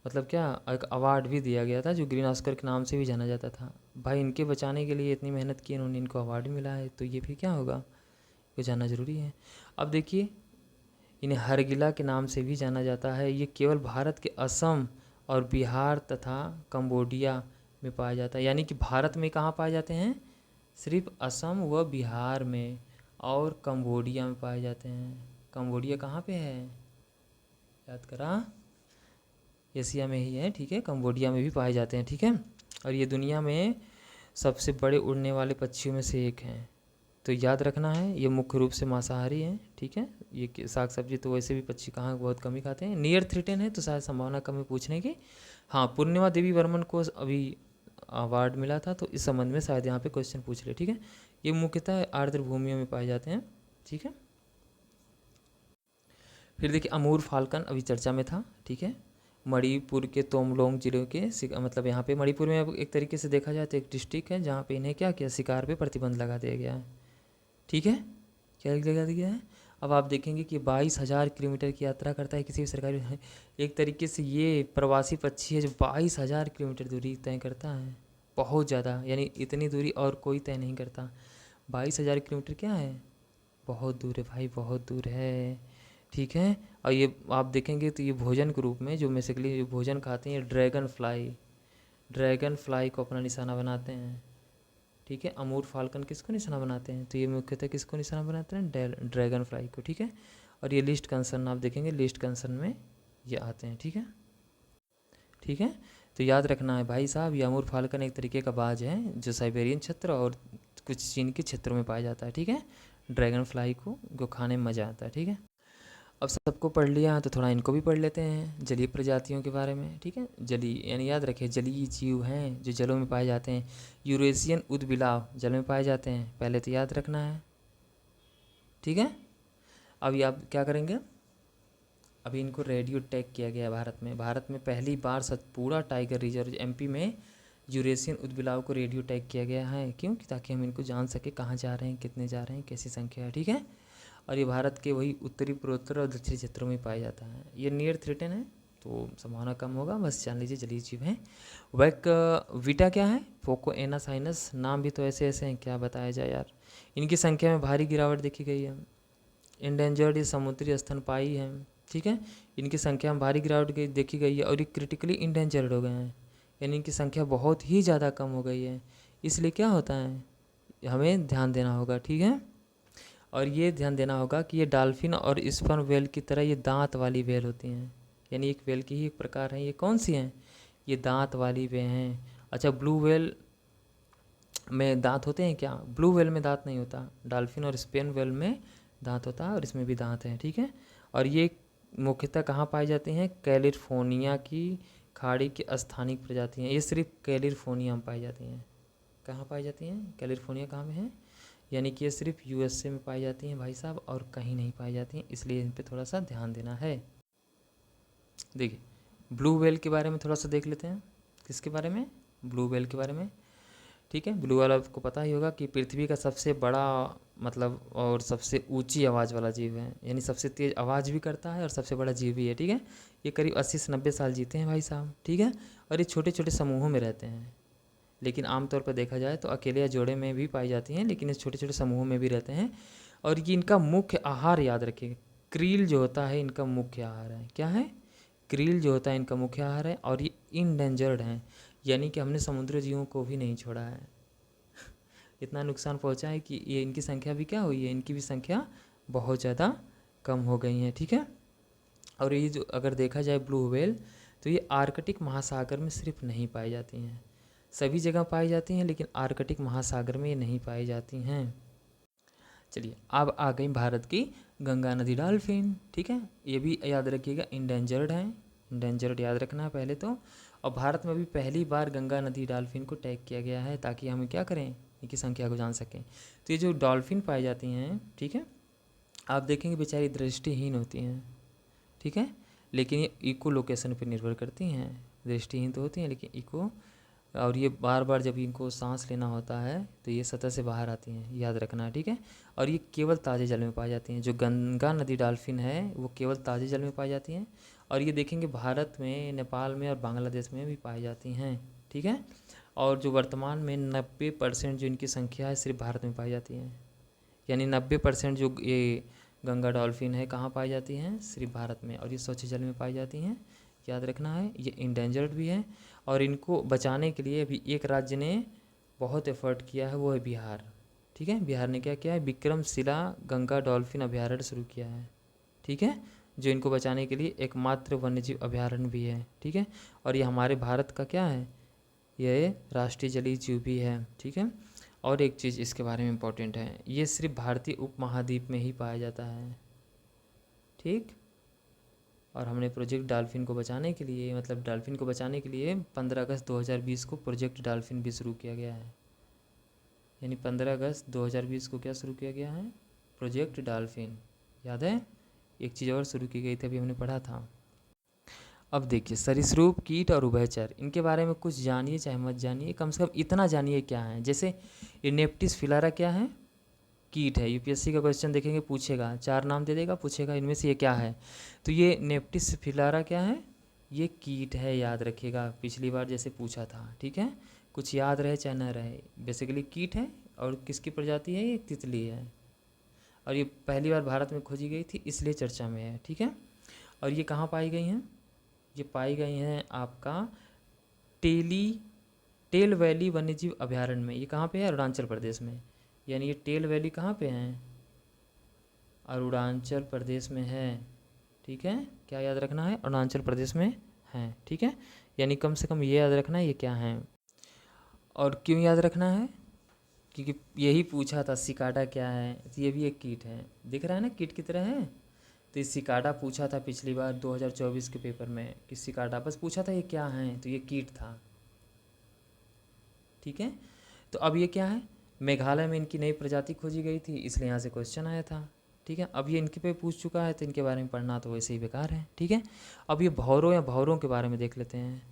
[SPEAKER 1] मतलब क्या, एक अवार्ड भी दिया गया था जो ग्रीन ऑस्कर के नाम से भी जाना जाता था। भाई इनके बचाने के लिए इतनी मेहनत की इन्होंने, इनको अवार्ड मिला है, तो ये भी क्या होगा, ये जानना ज़रूरी है। अब देखिए इन्हें हरगिला के नाम से भी जाना जाता है, ये केवल भारत के असम और बिहार तथा कंबोडिया में पाया जाता है, यानी कि भारत में कहाँ पाए जाते हैं, सिर्फ असम व बिहार में, और कंबोडिया में पाए जाते हैं। कंबोडिया कहाँ पे है, याद करा, एशिया में ही है। ठीक है, कंबोडिया में भी पाए जाते हैं। ठीक है, और ये दुनिया में सबसे बड़े उड़ने वाले पक्षियों में से एक हैं, तो याद रखना है ये मुख्य रूप से मांसाहारी हैं। ठीक है, ये साग सब्जी तो वैसे भी पक्षी कहाँ बहुत कम ही खाते हैं, नियर थ्रेटेन है तो शायद संभावना कम है पूछने की। हाँ, पूर्णिमा देवी वर्मन को अभी अवार्ड मिला था, तो इस संबंध में शायद यहाँ पे क्वेश्चन पूछ ले। ठीक है, ये मुख्यतः आर्द्र भूमियों में पाए जाते हैं। ठीक है, फिर देखिए अमूर फाल्कन अभी चर्चा में था। ठीक है, मणिपुर के तोमलोंग जिले के मतलब यहाँ पे मणिपुर में अब एक तरीके से देखा जाए तो एक डिस्ट्रिक्ट है जहाँ पे इन्हें क्या किया, शिकार पे प्रतिबंध लगा दिया गया है। ठीक है, क्या लगा दिया गया है। अब आप देखेंगे कि 22,000 किलोमीटर की यात्रा करता है किसी भी सरकारी, एक तरीके से ये प्रवासी पक्षी है जो 22,000 किलोमीटर दूरी तय करता है, बहुत ज़्यादा, यानी इतनी दूरी और कोई तय नहीं करता। 22,000 किलोमीटर क्या है, बहुत दूर है भाई, बहुत दूर है। ठीक है, और ये आप देखेंगे तो ये भोजन के रूप में जो बेसिकली भोजन खाते हैं, ड्रैगन फ्लाई को अपना निशाना बनाते हैं। ठीक है, अमूर फाल्कन किसको निशाना बनाते हैं, तो ये मुख्यतः किसको निशाना बनाते हैं, ड्रैगन फ्लाई को। ठीक है, और ये लिस्ट कंसर्न आप देखेंगे, लिस्ट कंसर्न में ये आते हैं। ठीक है, ठीक है, तो याद रखना है भाई साहब, ये अमूर फाल्कन एक तरीके का बाज है जो साइबेरियन क्षेत्र और कुछ चीन के क्षेत्रों में पाया जाता है। ठीक है, ड्रैगन फ्लाई को खाने में मज़ा आता है। ठीक है, अब सबको पढ़ लिया तो थोड़ा इनको भी पढ़ लेते हैं, जलीय प्रजातियों के बारे में। ठीक है, जलीय यानी याद रखिए जलीय जीव हैं जो जलों में पाए जाते हैं, यूरेशियन उदबिलाव जल में पाए जाते हैं, पहले तो याद रखना है। ठीक है, अभी आप क्या करेंगे, अभी इनको रेडियो टैग किया गया है भारत में पहली बार सतपुड़ा टाइगर रिजर्व एमपी में यूरेशियन उदबिलाव को रेडियो टैग किया गया है, क्यों, ताकि हम इनको जान सके कहाँ जा रहे हैं, कितने जा रहे हैं, कैसी संख्या है। ठीक है, और ये भारत के वही उत्तरी, पूर्वोत्तर और दक्षिणी क्षेत्रों में पाया जाता है। ये नियर थ्रेटन है तो संभावना कम होगा, बस जान लीजिए जलीय जीव हैं। वीटा क्या है? फोकोएना साइनस, नाम भी तो ऐसे ऐसे हैं, क्या बताया जाए यार। इनकी संख्या में भारी गिरावट देखी गई है। इंडेंजर्ड, ये समुद्री स्तनपायी हैं, ठीक है। इनकी संख्या में भारी गिरावट देखी गई है और ये क्रिटिकली इंडेंजर्ड हो गए हैं, यानी इनकी संख्या बहुत ही ज़्यादा कम हो गई है। इसलिए क्या होता है, हमें ध्यान देना होगा, ठीक है। और ये ध्यान देना होगा कि ये डॉल्फिन और स्पर्म वेल की तरह ये दांत वाली वेल होती हैं, यानी एक वेल की ही एक प्रकार है। ये कौन सी हैं? ये दांत वाली वे हैं। अच्छा, ब्लू वेल में दांत होते हैं क्या? ब्लू वेल में दांत नहीं होता, डॉल्फिन और स्पेन वेल में दांत होता है और इसमें भी दांत हैं, ठीक है। और ये मुख्यतः कहाँ पाई जाती हैं? कैलिफोर्निया की खाड़ी की स्थानिक प्रजाति हैं। ये सिर्फ कैलिफोर्निया में पाई जाती हैं। कहाँ पाई जाती हैं? कैलिफोर्निया कहाँ में है? यानी कि ये सिर्फ यूएसए में पाई जाती हैं भाई साहब, और कहीं नहीं पाई जाती हैं, इसलिए इन पर थोड़ा सा ध्यान देना है। देखिए, ब्लू वेल के बारे में थोड़ा सा देख लेते हैं। किसके बारे में? ब्लू वेल के बारे में, ठीक है। ब्लू वेल आपको पता ही होगा कि पृथ्वी का सबसे बड़ा मतलब और सबसे ऊंची आवाज़ वाला जीव है, यानी सबसे तेज़ आवाज़ भी करता है और सबसे बड़ा जीव भी है, ठीक है। ये करीब 80 से 90 साल जीते हैं भाई साहब, ठीक है। और ये छोटे छोटे समूहों में रहते हैं, लेकिन आमतौर पर देखा जाए तो अकेले या जोड़े में भी पाई जाती हैं, लेकिन इस छोटे छोटे समूहों में भी रहते हैं। और ये इनका मुख्य आहार याद रखिए, क्रील जो होता है इनका मुख्य आहार है। क्या है? क्रील जो होता है इनका मुख्य आहार है। और ये इंडेंजर्ड हैं, यानी कि हमने समुद्री जीवों को भी नहीं छोड़ा है। इतना नुकसान पहुंचा है कि ये इनकी संख्या भी क्या हुई है, इनकी भी संख्या बहुत ज़्यादा कम हो गई है, ठीक है। और ये जो अगर देखा जाए ब्लू व्हेल, तो ये आर्कटिक महासागर में सिर्फ नहीं पाई जाती हैं, सभी जगह पाई जाती हैं, लेकिन आर्कटिक महासागर में ये नहीं पाई जाती हैं। चलिए, अब आ गई भारत की गंगा नदी डॉल्फिन, ठीक है। ये भी याद रखिएगा, इंडेंजर्ड है, इंडेंजर्ड याद रखना है पहले तो। और भारत में भी पहली बार गंगा नदी डॉल्फिन को टैग किया गया है, ताकि हम क्या करें, इनकी संख्या को जान सकें। तो ये जो डॉल्फिन पाई जाती हैं, ठीक है, आप देखेंगे बेचारी दृष्टिहीन होती हैं, ठीक है, लेकिन ये इको लोकेशन पर निर्भर करती हैं। दृष्टिहीन तो होती हैं लेकिन इको, और ये बार बार जब इनको सांस लेना होता है तो ये सतह से बाहर आती हैं, याद रखना है, ठीक है। और ये केवल ताज़े जल में पाई जाती हैं। जो गंगा नदी डॉल्फिन है वो केवल ताज़े जल में पाई जाती हैं। और ये देखेंगे भारत में, नेपाल में और बांग्लादेश में भी पाई जाती हैं, ठीक है। और जो वर्तमान में 90% जो इनकी संख्या है सिर्फ भारत में पाई जाती है, यानी 90% जो ये गंगा डॉल्फिन है कहाँ पाई जाती हैं? सिर्फ भारत में। और ये स्वच्छ जल में पाई जाती हैं, याद रखना है। ये इंडेंजर्ड भी है, और इनको बचाने के लिए अभी एक राज्य ने बहुत एफर्ट किया है, वो है बिहार, ठीक है। बिहार ने क्या किया है? विक्रमशिला गंगा डॉल्फिन अभयारण्य शुरू किया है, ठीक है, जो इनको बचाने के लिए एकमात्र वन्यजीव अभयारण्य भी है, ठीक है। और ये हमारे भारत का क्या है? ये राष्ट्रीय जलीय जीव भी है, ठीक है। और एक चीज़ इसके बारे में इम्पोर्टेंट है, ये सिर्फ भारतीय उपमहाद्वीप में ही पाया जाता है, ठीक। और हमने प्रोजेक्ट डॉल्फिन को बचाने के लिए, मतलब डॉल्फिन को बचाने के लिए 15 अगस्त 2020 को प्रोजेक्ट डॉल्फिन भी शुरू किया गया है, यानी 15 अगस्त 2020 को क्या शुरू किया गया है? प्रोजेक्ट डॉल्फिन, याद है। एक चीज़ और शुरू की गई थी, अभी हमने पढ़ा था। अब देखिए, सरीसृप, कीट और उभयचर, इनके बारे में कुछ जानिए चाहे मत जानिए, कम से कम इतना जानिए क्या है। जैसे ये नेप्टिस फिलारा क्या है? कीट है। यूपीएससी का क्वेश्चन देखेंगे, पूछेगा, 4 नाम दे देगा, पूछेगा इनमें से ये क्या है। तो ये नेप्टिस फिलारा क्या है? ये कीट है, याद रखिएगा, पिछली बार जैसे पूछा था, ठीक है। कुछ याद रहे चाहे न रहे, बेसिकली कीट है। और किसकी प्रजाति है? ये तितली है। और ये पहली बार भारत में खोजी गई थी, इसलिए चर्चा में है, ठीक है। और ये कहाँ पाई गई हैं? ये पाई गई हैं आपका टेल वैली वन्यजीव अभयारण्य में। ये कहाँ पे है? अरुणाचल प्रदेश में। यानी ये टेल वैली कहाँ पे है? अरुणाचल प्रदेश में है, ठीक है। क्या याद रखना है? अरुणाचल प्रदेश में है, ठीक है। यानी कम से कम ये याद रखना है ये क्या है। और क्यों याद रखना है? क्योंकि यही पूछा था सिकाडा क्या है, तो ये भी एक कीट है, दिख रहा है ना, कीट की तरह है। तो ये सिकाडा पूछा था पिछली बार 2024 के पेपर में, कि सिकाडा बस पूछा था ये क्या है, तो ये कीट था, ठीक है। तो अब ये क्या है? मेघालय में इनकी नई प्रजाति खोजी गई थी, इसलिए यहाँ से क्वेश्चन आया था, ठीक है। अब ये इनके पे पूछ चुका है, तो इनके बारे में पढ़ना तो वैसे ही बेकार है, ठीक है। अब ये भौरों या भौरों के बारे में देख लेते हैं,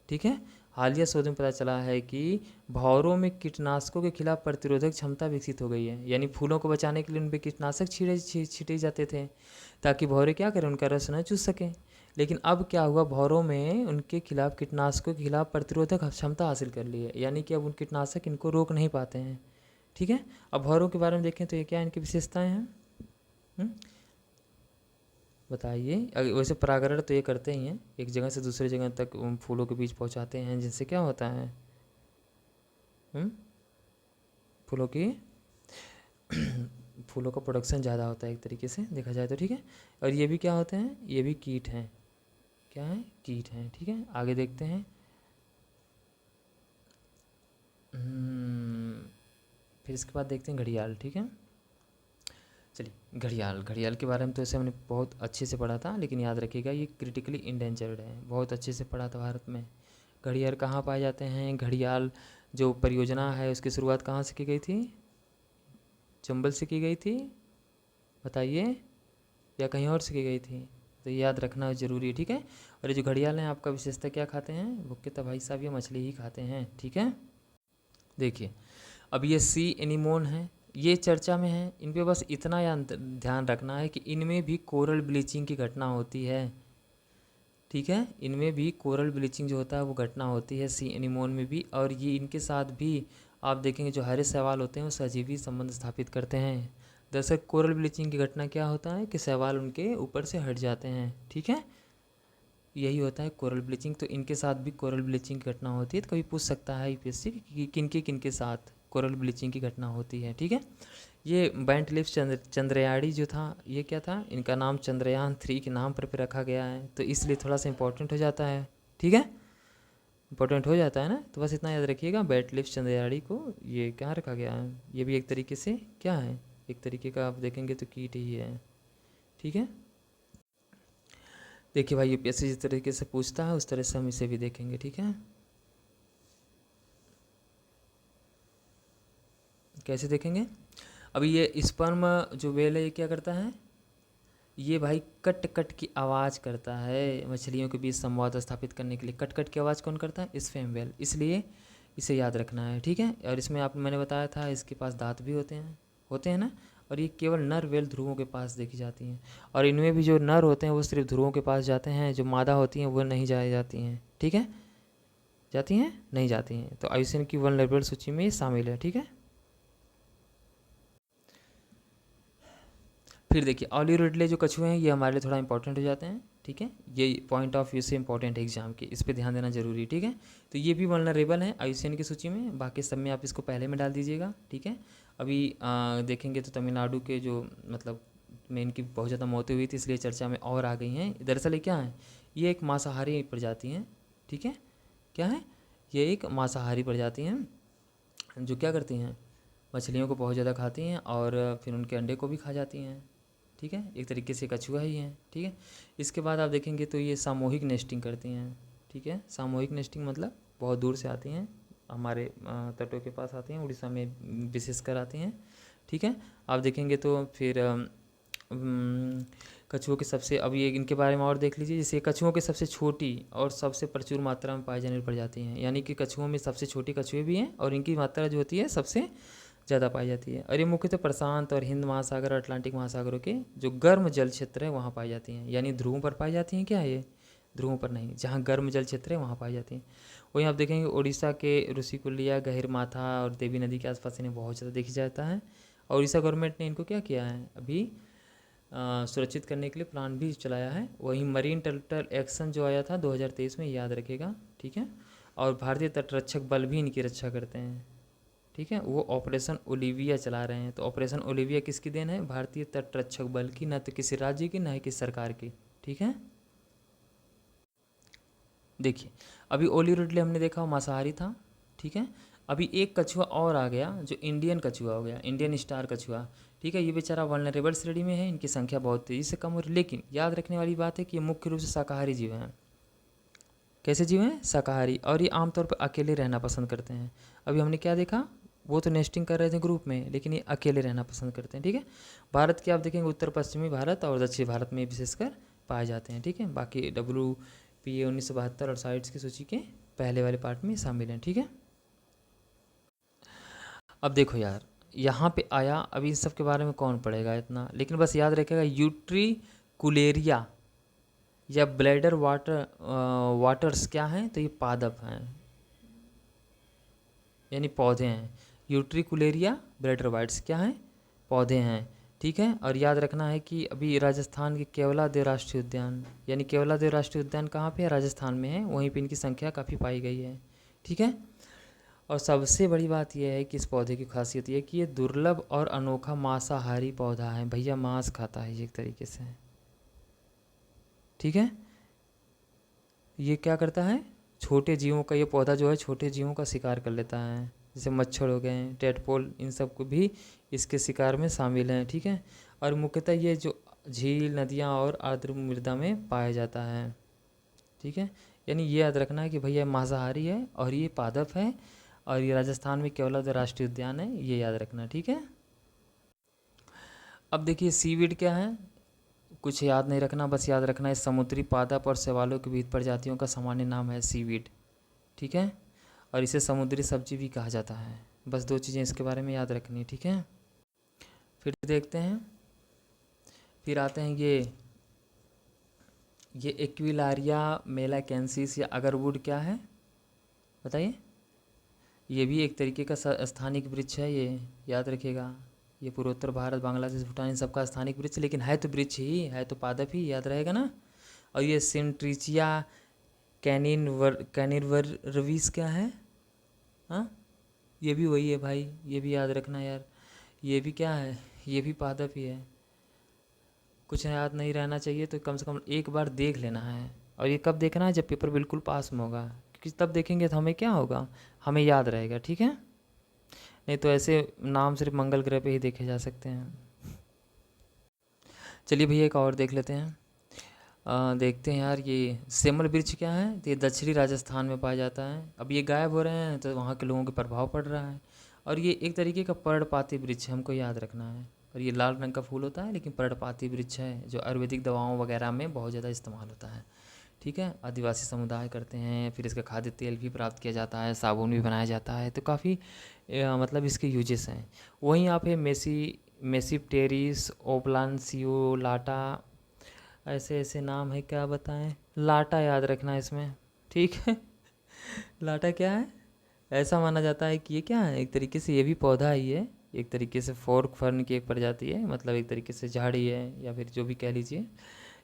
[SPEAKER 1] ठीक है। हालिया शोध में पता चला है कि भौरों में कीटनाशकों के खिलाफ प्रतिरोधक क्षमता विकसित हो गई है। यानी फूलों को बचाने के लिए उन पर कीटनाशक छीटे जाते थे ताकि भौरे क्या करें, उनका रस न चूस सकें। लेकिन अब क्या हुआ, भौरों में उनके खिलाफ कीटनाशकों के खिलाफ प्रतिरोधक क्षमता हासिल कर ली है, यानी कि अब उन कीटनाशक इनको रोक नहीं पाते हैं। ठीक है, अब भौरों के बारे में देखें तो ये क्या इनकी विशेषताएं हैं, बताइए। वैसे परागण तो ये करते ही हैं, एक जगह से दूसरी जगह तक फूलों के बीज पहुंचाते हैं, जिनसे क्या होता है, फूलों की फूलों का प्रोडक्शन ज़्यादा होता है एक तरीके से देखा जाए तो। ठीक है, और ये भी क्या होते हैं, ये भी कीट हैं, क्या है, कीट हैं। ठीक है, आगे देखते हैं। फिर इसके बाद देखते हैं घड़ियाल। ठीक है, चलिए घड़ियाल, घड़ियाल के बारे में तो ऐसे हमने बहुत अच्छे से पढ़ा था, लेकिन याद रखिएगा ये क्रिटिकली इंडेंजर्ड है, बहुत अच्छे से पढ़ा था भारत में। घड़ियाल कहाँ पाए जाते हैं, घड़ियाल जो परियोजना है उसकी शुरुआत कहाँ से की गई थी, चंबल से की गई थी, बताइए, या कहीं और से की गई थी, तो ये याद रखना ज़रूरी है। ठीक है, और ये जो घड़ियाल हैं आपका विशेषता क्या खाते हैं, मुख्यतः भाई साहब ये मछली ही खाते हैं। ठीक है, देखिए अब ये सी एनीमोन है, ये चर्चा में है, इन पे बस इतना ध्यान रखना है कि इनमें भी कोरल ब्लीचिंग की घटना होती है। ठीक है, इनमें भी कोरल ब्लीचिंग जो होता है वो घटना होती है, सी एनीमोन में भी। और ये इनके साथ भी आप देखेंगे जो हरे शैवाल होते हैं वो सजीवी संबंध स्थापित करते हैं। दरअसल कोरल ब्लीचिंग की घटना क्या होता है कि शैवाल उनके ऊपर से हट जाते हैं। ठीक है, यही होता है कोरल ब्लीचिंग। तो इनके साथ भी कोरल ब्लीचिंग की घटना होती है, तो कभी पूछ सकता है यूपीएससी कि किनके साथ कोरल ब्लीचिंग की घटना होती है। ठीक है, ये बैंट लिप्स चंद्रयाड़ी जो था, ये क्या था, इनका नाम चंद्रयान 3 के नाम पर रखा गया है, तो इसलिए थोड़ा सा इंपॉर्टेंट हो जाता है। ठीक है, इंपॉर्टेंट हो जाता है ना, तो बस इतना याद रखिएगा, बैंट लिप्स चंद्रयाड़ी को ये क्या रखा गया है, ये भी एक तरीके से क्या है, एक तरीके का आप देखेंगे तो कीट ही है। ठीक है, देखिए भाई यूपीएससी जिस तरीके से पूछता है उस तरह से हम इसे भी देखेंगे। ठीक है, कैसे देखेंगे, अभी ये स्पर्म जो वेल है ये क्या करता है, ये भाई कट कट की आवाज़ करता है, मछलियों के बीच संवाद स्थापित करने के लिए कट कट की आवाज़ कौन करता है, स्पर्म वेल, इसलिए इसे याद रखना है। ठीक है, और इसमें आप मैंने बताया था इसके पास दांत भी होते हैं ना, और ये केवल नर वेल ध्रुवों के पास देखी जाती हैं, और इनमें भी जो नर होते हैं वो सिर्फ ध्रुवों के पास जाते हैं, जो मादा होती हैं वो नहीं जाई जाती हैं। ठीक है, जाती हैं, नहीं जाती हैं, तो आयुसीएन की वल्नरेबल सूची में शामिल है। ठीक है, फिर देखिए ऑलिव रिडले जो कछुए हैं ये हमारे लिए थोड़ा इंपॉर्टेंट हो जाते हैं। ठीक है, ये पॉइंट ऑफ व्यू से इंपॉर्टेंट है एग्जाम के, इस पर ध्यान देना जरूरी है। ठीक है, तो ये भी वल्नरेबल है आयुसीएन की सूची में, बाकी सब में आप इसको पहले में डाल दीजिएगा। ठीक है, अभी देखेंगे तो तमिलनाडु के जो मतलब में इनकी बहुत ज़्यादा मौतें हुई थी, इसलिए चर्चा में और आ गई हैं। दरअसल ये क्या है, ये एक मांसाहारी प्रजाति हैं। ठीक है, क्या है, ये एक मांसाहारी प्रजाति हैं जो क्या करती हैं, मछलियों को बहुत ज़्यादा खाती हैं और फिर उनके अंडे को भी खा जाती हैं। ठीक है, एक तरीके से कछुआ ही है। ठीक है, इसके बाद आप देखेंगे तो ये सामूहिक नेस्टिंग करती हैं। ठीक है, सामूहिक नेस्टिंग मतलब बहुत दूर से आती हैं, हमारे तटों के पास आती हैं, उड़ीसा में विशेषकर आती हैं। ठीक है, आप देखेंगे तो फिर कछुओं के सबसे, अब ये इनके बारे में और देख लीजिए, जैसे कछुओं के सबसे छोटी और सबसे प्रचुर मात्रा में पाई जाने वाली प्रजाति हैं, यानी कि कछुओं में सबसे छोटी कछुए भी हैं और इनकी मात्रा जो होती है सबसे ज़्यादा पाई जाती है, और ये मुख्यतः प्रशांत और हिंद महासागर और अटलांटिक महासागरों के जो गर्म जल क्षेत्र है वहाँ पाई जाती हैं। यानी ध्रुवों पर पाई जाती हैं क्या, ये ध्रुवों पर नहीं, जहाँ गर्म जल क्षेत्र है वहाँ पाई जाती हैं। वहीं आप देखेंगे उड़ीसा के ऋषिकुलिया, गहिरमाथा और देवी नदी के आसपास इन्हें बहुत ज़्यादा देखी जाता है, और उड़ीसा गवर्नमेंट ने इनको क्या किया है अभी सुरक्षित करने के लिए प्लान भी चलाया है। वहीं मरीन टर्टल एक्शन जो आया था 2023 में, याद रखेगा। ठीक है, और भारतीय तटरक्षक बल भी इनकी रक्षा करते हैं। ठीक है, वो ऑपरेशन ओलिविया चला रहे हैं, तो ऑपरेशन ओलिविया किसकी देन है, भारतीय तटरक्षक बल की, न तो किसी राज्य की, न ही किसी सरकार की। ठीक है, देखिए अभी ओलिव रिडले हमने देखा मांसाहारी था। ठीक है, अभी एक कछुआ और आ गया जो इंडियन कछुआ हो गया, इंडियन स्टार कछुआ। ठीक है, ये बेचारा वल्नरेबल श्रेणी में है, इनकी संख्या बहुत तेज़ी से कम हो रही, लेकिन याद रखने वाली बात है कि ये मुख्य रूप से शाकाहारी जीव हैं। कैसे जीव हैं, शाकाहारी, और ये आमतौर पर अकेले रहना पसंद करते हैं। अभी हमने क्या देखा, वो तो नेस्टिंग कर रहे थे ग्रुप में, लेकिन ये अकेले रहना पसंद करते हैं। ठीक है, भारत के आप देखेंगे उत्तर पश्चिमी भारत और दक्षिण भारत में विशेषकर पाए जाते हैं। ठीक है, बाकी WPA 1972 और साइट्स की सूची के पहले वाले पार्ट में शामिल हैं, ठीक है। अब देखो यार, यहाँ पे आया, अभी इन सब के बारे में कौन पढ़ेगा इतना, लेकिन बस याद रखेगा यूट्रिकुलेरिया या ब्लैडर वाटर्स क्या हैं, तो ये पादप हैं, यानी पौधे हैं। यूट्रिकुलेरिया ब्लैडर वाइट्स क्या हैं, पौधे हैं, ठीक है। और याद रखना है कि अभी राजस्थान के केवलादेव राष्ट्रीय उद्यान, यानी केवलादेव राष्ट्रीय उद्यान कहाँ पे है, राजस्थान में है, वहीं पे इनकी संख्या काफ़ी पाई गई है, ठीक है। और सबसे बड़ी बात यह है कि इस पौधे की खासियत ये है कि ये दुर्लभ और अनोखा मांसाहारी पौधा है, भैया मांस खाता है ये एक तरीके से, ठीक है। ये क्या करता है, छोटे जीवों का, ये पौधा जो है छोटे जीवों का शिकार कर लेता है, जैसे मच्छर हो गए, टेडपोल, इन सब को भी इसके शिकार में शामिल हैं, ठीक है। और मुख्यतः ये जो झील, नदियाँ और आर्द्र मृदा में पाया जाता है, ठीक है। यानी ये याद रखना है कि भैया मांसाहारी है और ये पादप है और ये राजस्थान में केवलादेव राष्ट्रीय उद्यान है, ये याद रखना, ठीक है। अब देखिए सीवीड क्या है, कुछ याद नहीं रखना, बस याद रखना है समुद्री पादप और शैवालों की विविध प्रजातियों का सामान्य नाम है सीवीड, ठीक है। और इसे समुद्री सब्जी भी कहा जाता है, बस दो चीज़ें इसके बारे में याद रखनी है, ठीक है। फिर देखते हैं, फिर आते हैं ये एक्विलारिया मेलाकेंसिस या अगरवुड क्या है, बताइए। ये भी एक तरीके का स्थानिक वृक्ष है, ये याद रखिएगा। ये पूर्वोत्तर भारत, बांग्लादेश, भूटान, इन सबका स्थानिक वृक्ष, लेकिन है तो वृक्ष ही है, तो पादप ही, याद रहेगा ना। और ये सिंट्रिचिया कैनिनवर्विस क्या है, हाँ, ये भी वही है भाई, ये भी याद रखना यार। ये भी क्या है, ये भी पादप ही है। कुछ याद नहीं रहना चाहिए तो कम से कम एक बार देख लेना है। और ये कब देखना है, जब पेपर बिल्कुल पास में होगा, क्योंकि तब देखेंगे तो हमें क्या होगा, हमें याद रहेगा, ठीक है। नहीं तो ऐसे नाम सिर्फ मंगल ग्रह पे ही देखे जा सकते हैं। चलिए भैया एक और देख लेते हैं। देखते हैं यार, ये सेमल वृक्ष क्या है, तो ये दक्षिणी राजस्थान में पाया जाता है। अब ये गायब हो रहे हैं तो वहाँ के लोगों के प्रभाव पड़ रहा है। और ये एक तरीके का पर्णपाती वृक्ष है, हमको याद रखना है। और ये लाल रंग का फूल होता है, लेकिन पर्णपाती वृक्ष है, जो आयुर्वेदिक दवाओं वगैरह में बहुत ज़्यादा इस्तेमाल होता है, ठीक है। आदिवासी समुदाय करते हैं, फिर इसका खाद्य तेल भी प्राप्त किया जाता है, साबुन भी बनाया जाता है, तो काफ़ी मतलब इसके यूजेस हैं। वहीं यहाँ पे मेसिप्टेरिस ओपलानसियोलाटा, ऐसे ऐसे नाम है, क्या बताएं, लाटा याद रखना इसमें, ठीक है। लाटा क्या है, ऐसा माना जाता है कि ये क्या है, एक तरीके से ये भी पौधा ही है, एक तरीके से फोर्क फर्न की एक प्रजाति है, मतलब एक तरीके से झाड़ी है, या फिर जो भी कह लीजिए।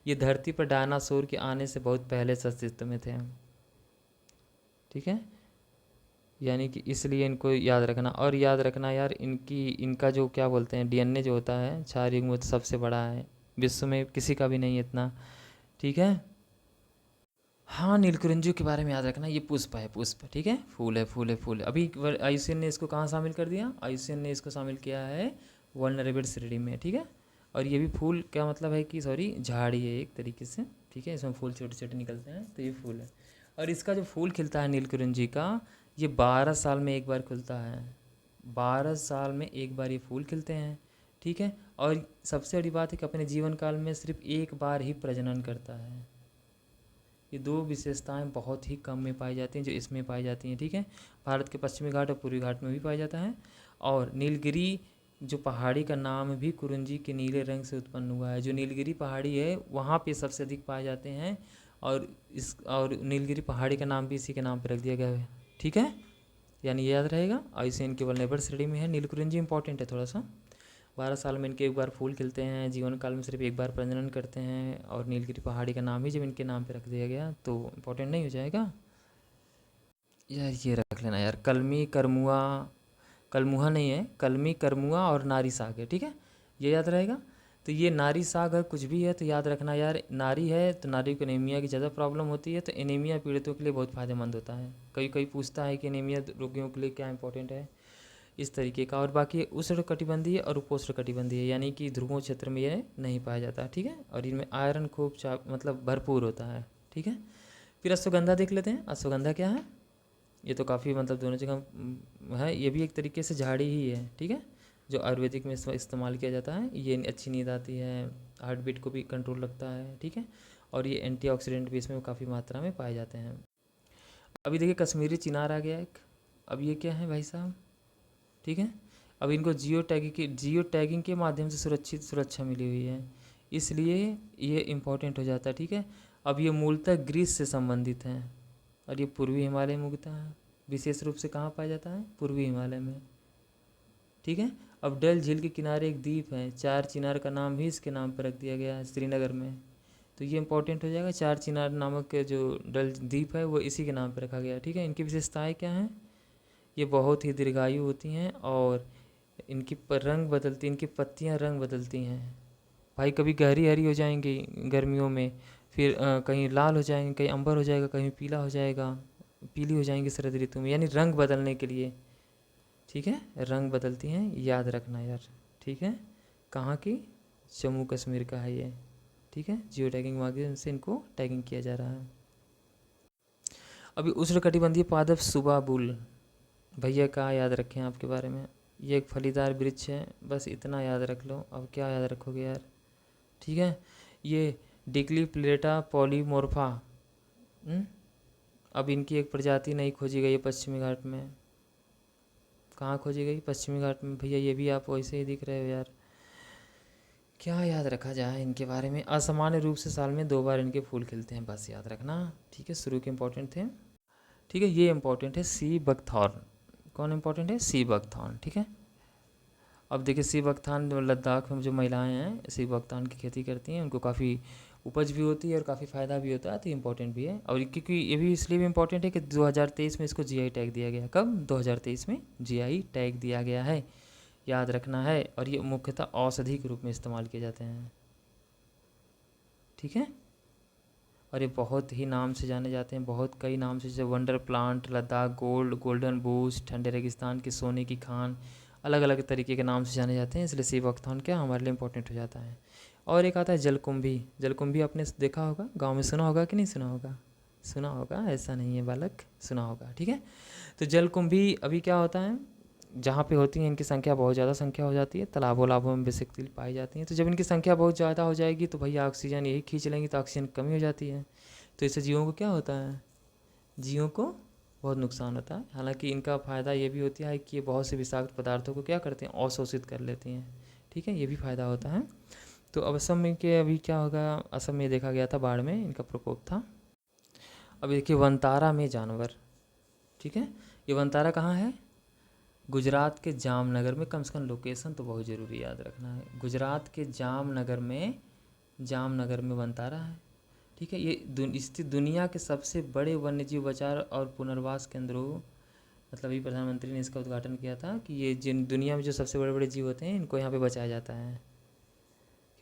[SPEAKER 1] ये धरती पर डायनासोर के आने से बहुत पहले से अस्तित्व में थे, ठीक है। यानी कि इसलिए इनको याद रखना। और याद रखना यार, इनका जो क्या बोलते हैं, डीएनए जो होता है क्षार युग्म, तो सबसे बड़ा है विश्व में, किसी का भी नहीं इतना, ठीक है। हाँ, नीलकुरिंजू के बारे में याद रखना, ये पुष्प है, पुष्प, ठीक है, फूल है, फूल है, फूल है। अभी आयुष्यन ने इसको कहाँ शामिल कर दिया, आयुष्यन ने इसको शामिल किया है वल्नरेबल श्रेणी में, ठीक है। और ये भी फूल क्या मतलब है कि सॉरी झाड़ी है एक तरीके से, ठीक है, इसमें फूल छोटे छोटे निकलते हैं, तो ये फूल है। और इसका जो फूल खिलता है नीलकुरिंजी का, ये 12 साल में एक बार खुलता है, 12 साल में एक बार ये फूल खिलते हैं, ठीक है। और सबसे बड़ी बात है कि अपने जीवन काल में सिर्फ एक बार ही प्रजनन करता है। ये दो विशेषताएं बहुत ही कम में पाई जाती हैं जो इसमें पाई जाती हैं, ठीक है। भारत के पश्चिमी घाट और पूर्वी घाट में भी पाया जाता है। और नीलगिरी जो पहाड़ी का नाम भी कुरुंजी के नीले रंग से उत्पन्न हुआ है, जो नीलगिरी पहाड़ी है वहाँ पे सबसे अधिक पाए जाते हैं। और नीलगिरी पहाड़ी का नाम भी इसी के नाम पर रख दिया गया है, ठीक है। यानी ये याद रहेगा, आयुष्मान केवल नेबर श्रेणी में है। नीलकुरिंजी इंपॉर्टेंट है थोड़ा सा। 12 साल में इनके एक बार फूल खिलते हैं, जीवन काल में सिर्फ एक बार प्रजनन करते हैं, और नीलगिरी पहाड़ी का नाम ही जब इनके नाम पे रख दिया गया तो इम्पोर्टेंट नहीं हो जाएगा यार। ये रख लेना यार, कलमी करमुआ, कलमुहा नहीं है, कलमी करमुआ और नारी साग है, ठीक है, ये याद रहेगा। तो ये नारी साग है, कुछ भी है तो याद रखना यार, नारी है तो नारी को एनीमिया की ज़्यादा प्रॉब्लम होती है, तो एनीमिया पीड़ितों के लिए बहुत फ़ायदेमंद होता है। कई कई पूछता है कि एनीमिया रोगियों के लिए क्या इंपॉर्टेंट है, इस तरीके का। और बाकी उष्णकटिबंधीय और उपोष्णकटिबंधीय, यानी कि ध्रुवों क्षेत्र में ये नहीं पाया जाता, ठीक है। और इनमें आयरन खूब मतलब भरपूर होता है, ठीक है। फिर अश्वगंधा देख लेते हैं, अश्वगंधा क्या है, ये तो काफ़ी मतलब दोनों जगह है, ये भी एक तरीके से झाड़ी ही है, ठीक है, जो आयुर्वेदिक में इस्तेमाल किया जाता है। ये अच्छी नींद आती है, हार्ट बीट को भी कंट्रोल रखता है, ठीक है। और ये एंटीऑक्सीडेंट भी इसमें काफ़ी मात्रा में पाए जाते हैं। अभी देखिए कश्मीरी चिनार आ गया एक। अब ये क्या है भाई साहब, ठीक है। अब इनको जियो टैगिंग के माध्यम से सुरक्षा मिली हुई है, इसलिए ये इम्पोर्टेंट हो जाता है, ठीक है। अब ये मूलतः ग्रीस से संबंधित हैं और ये पूर्वी हिमालय में उगता है। विशेष रूप से कहाँ पाया जाता है, पूर्वी हिमालय में, ठीक है। अब डल झील के किनारे एक द्वीप है, चार चिनार का नाम भी इसके नाम पर रख दिया गया है श्रीनगर में। तो ये इंपॉर्टेंट हो जाएगा, चार चिनार नामक जो डल द्वीप है वो इसी के नाम पर रखा गया है, ठीक है। इनकी विशेषताएं क्या हैं, ये बहुत ही दीर्घायु होती हैं और इनकी रंग बदलती, इनकी पत्तियां रंग बदलती हैं भाई, कभी गहरी हरी हो जाएंगी गर्मियों में, फिर कहीं लाल हो जाएंगे, कहीं अंबर हो जाएगा, कहीं पीला हो जाएगा, पीली हो जाएंगी शरद ऋतु में, यानी रंग बदलने के लिए, ठीक है, रंग बदलती हैं, याद रखना यार, ठीक है। कहाँ की, जम्मू कश्मीर का है ये, ठीक है। जियो टैगिंग माध्यम से इनको टैगिंग किया जा रहा है। अभी उष्णकटिबंधीय पादप सुबाबुल, भैया का याद रखें आपके बारे में, ये एक फलीदार वृक्ष है, बस इतना याद रख लो, अब क्या याद रखोगे यार, ठीक है। ये डिक्लीप्लेटा पॉलीमोर्फा, अब इनकी एक प्रजाति नहीं खोजी गई है पश्चिमी घाट में। कहाँ खोजी गई, पश्चिमी घाट में भैया, ये भी आप वैसे ही दिख रहे हो यार। क्या याद रखा जाए इनके बारे में, असामान्य रूप से साल में 2 बार इनके फूल खिलते हैं, बस याद रखना, ठीक है। शुरू के इंपॉर्टेंट थे, ठीक है। ये इंपॉर्टेंट है सी बकथॉर्न, कौन इंपॉर्टेंट है, सी बकथॉर्न, ठीक है। अब देखिए सी बकथान लद्दाख में जो महिलाएं हैं सी बकथान की खेती करती हैं, उनको काफ़ी उपज भी होती है और काफ़ी फ़ायदा भी होता है, तो इम्पोर्टेंट भी है। और क्योंकि ये भी इसलिए भी इम्पोर्टेंट है कि 2023 में इसको जीआई टैग दिया गया, कब, 2023 में जीआई टैग दिया गया है, याद रखना है। और ये मुख्यतः औषधि के रूप में इस्तेमाल किए जाते हैं, ठीक है। और ये बहुत ही नाम से जाने जाते हैं, बहुत कई नाम से, जैसे wonder plant, Ladakh gold, golden boost, ठंडे रेगिस्तान की सोने की खान, अलग अलग तरीके के नाम से जाने जाते हैं, इसलिए सी बकथॉर्न क्या हमारे लिए इंपॉर्टेंट हो जाता है। और एक आता है जलकुंभी, जलकुंभी आपने देखा होगा, गांव में सुना होगा कि नहीं सुना होगा, सुना होगा, ऐसा नहीं है बालक, सुना होगा, ठीक है। तो जलकुंभी अभी क्या होता है, जहाँ पे होती हैं इनकी संख्या बहुत ज़्यादा संख्या हो जाती है, तालाबों लाभों में बेसिकली पाई जाती हैं। तो जब इनकी संख्या बहुत ज़्यादा हो जाएगी तो भैया ऑक्सीजन यही खींच लेंगी, तो ऑक्सीजन कमी हो जाती है, तो इससे जीवों को क्या होता है, जीवों को बहुत नुकसान होता है। हालांकि इनका फ़ायदा ये भी होता है कि ये बहुत से विषाक्त पदार्थों को क्या करते हैं, अवशोषित कर लेती हैं, ठीक है, ये भी फ़ायदा होता है। तो अब असम में के अभी क्या होगा, असम में देखा गया था बाढ़ में इनका प्रकोप था। अब देखिए वनतारा में जानवर, ठीक है, ये वनतारा कहाँ है, गुजरात के जामनगर में, कम से कम लोकेशन तो बहुत ज़रूरी याद रखना है, गुजरात के जामनगर में वनतारा है, ठीक है। ये स्थित दुनिया के सबसे बड़े वन्यजीव बचाव और पुनर्वास केंद्रों, मतलब ये प्रधानमंत्री ने इसका उद्घाटन किया था कि ये जिन दुनिया में जो सबसे बड़े बड़े जीव होते हैं इनको यहाँ पे बचाया जाता है,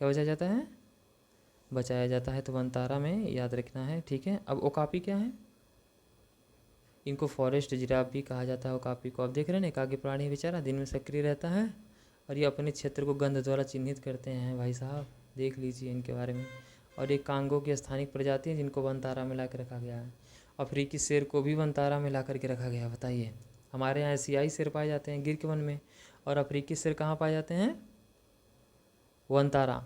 [SPEAKER 1] क्या बचाया जाता है, बचाया जाता है, तो वनतारा में याद रखना है, ठीक है। अब ओकापी क्या है, इनको फॉरेस्ट जिराफ भी कहा जाता है, ओकापी को। आप देख रहे हैं ना, एकाकी प्राणी बेचारा दिन में सक्रिय रहता है और ये अपने क्षेत्र को गंध द्वारा चिन्हित करते हैं भाई साहब, देख लीजिए इनके बारे में। और ये कांगो की स्थानिक प्रजाति है जिनको वनतारा में ला के रखा गया है। अफ्रीकी शेर को भी वनतारा में ला करके रखा गया, बताइए। हमारे यहाँ एशियाई शेर पाए जाते हैं गिर के वन में, और अफ्रीकी शेर कहाँ पाए जाते हैं, वनतारा,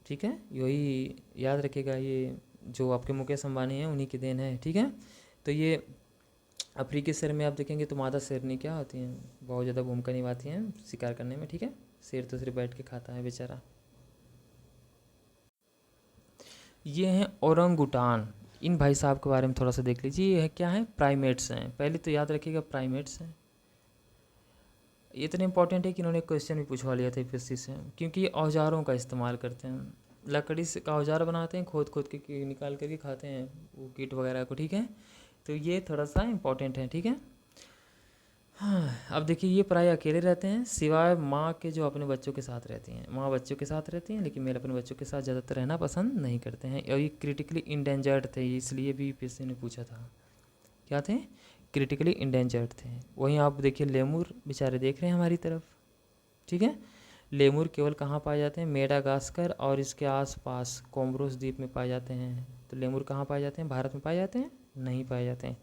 [SPEAKER 1] ठीक है। यही याद रखिएगा, ये जो आपके मुकेश अंबानी हैं उन्हीं की देन है, ठीक है। तो ये अफ्रीकी शेर में आप देखेंगे तो मादा शेरनी क्या होती हैं, बहुत ज़्यादा भूमिका निभाती हैं शिकार करने में, ठीक है। शेर तो सिर्फ बैठ के खाता है बेचारा। ये हैं औरंगुटान, इन भाई साहब के बारे में थोड़ा सा देख लीजिए, ये है क्या है, प्राइमेट्स हैं, पहले तो याद रखिएगा प्राइमेट्स हैं। ये इतने इंपॉर्टेंट है कि इन्होंने क्वेश्चन भी पूछवा लिया था यूपीएससी से, क्योंकि ये औजारों का इस्तेमाल करते हैं, लकड़ी से का औजार बनाते हैं, खोद खोद के निकाल करके खाते हैं वो कीट वगैरह को, ठीक है। तो ये थोड़ा सा इंपॉर्टेंट है, ठीक है। हाँ, अब देखिए ये प्राय अकेले रहते हैं, सिवाय माँ के जो अपने बच्चों के साथ रहती हैं, माँ बच्चों के साथ रहती हैं, लेकिन मेल अपने बच्चों के साथ ज़्यादातर रहना पसंद नहीं करते हैं। और ये क्रिटिकली इंडेंजर्ड थे, इसलिए भी यूपीएससी ने पूछा था, क्या थे, क्रिटिकली इंडेंजर्ड थे। वहीं आप देखिए लेमूर बेचारे देख रहे हैं हमारी तरफ, ठीक है। लेमूर केवल कहाँ पाए जाते हैं, मेडागास्कर और इसके आसपास कोमोरोस द्वीप में पाए जाते हैं। तो लेमूर कहाँ पाए जाते हैं, भारत में पाए जाते हैं, नहीं पाए जाते हैं।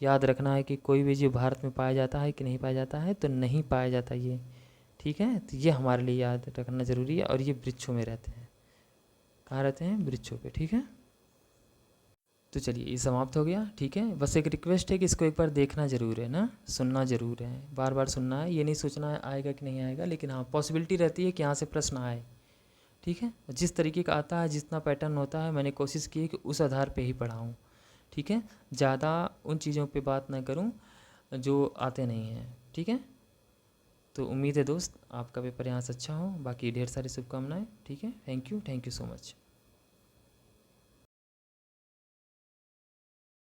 [SPEAKER 1] याद रखना है कि कोई भी जीव भारत में पाया जाता है कि नहीं पाया जाता है, तो नहीं पाया जाता ये, ठीक है। तो ये हमारे लिए याद रखना ज़रूरी है। और ये वृक्षों में रहते हैं, कहाँ रहते हैं, वृक्षों पे, ठीक है। तो चलिए ये समाप्त हो गया, ठीक है। बस एक रिक्वेस्ट है कि इसको एक बार देखना ज़रूर है ना, सुनना ज़रूर है, बार बार सुनना है, ये नहीं सोचना है आएगा कि नहीं आएगा, लेकिन हाँ पॉसिबिलिटी रहती है कि यहाँ से प्रश्न आए, ठीक है। जिस तरीके का आता है, जितना पैटर्न होता है, मैंने कोशिश की है कि उस आधार पे ही पढ़ाऊँ, ठीक है। ज़्यादा उन चीज़ों पे बात ना करूँ जो आते नहीं हैं, ठीक है। तो उम्मीद है दोस्त आपका भी प्रयास अच्छा हो, बाकी ढेर सारी शुभकामनाएं, ठीक है। Thank you so much.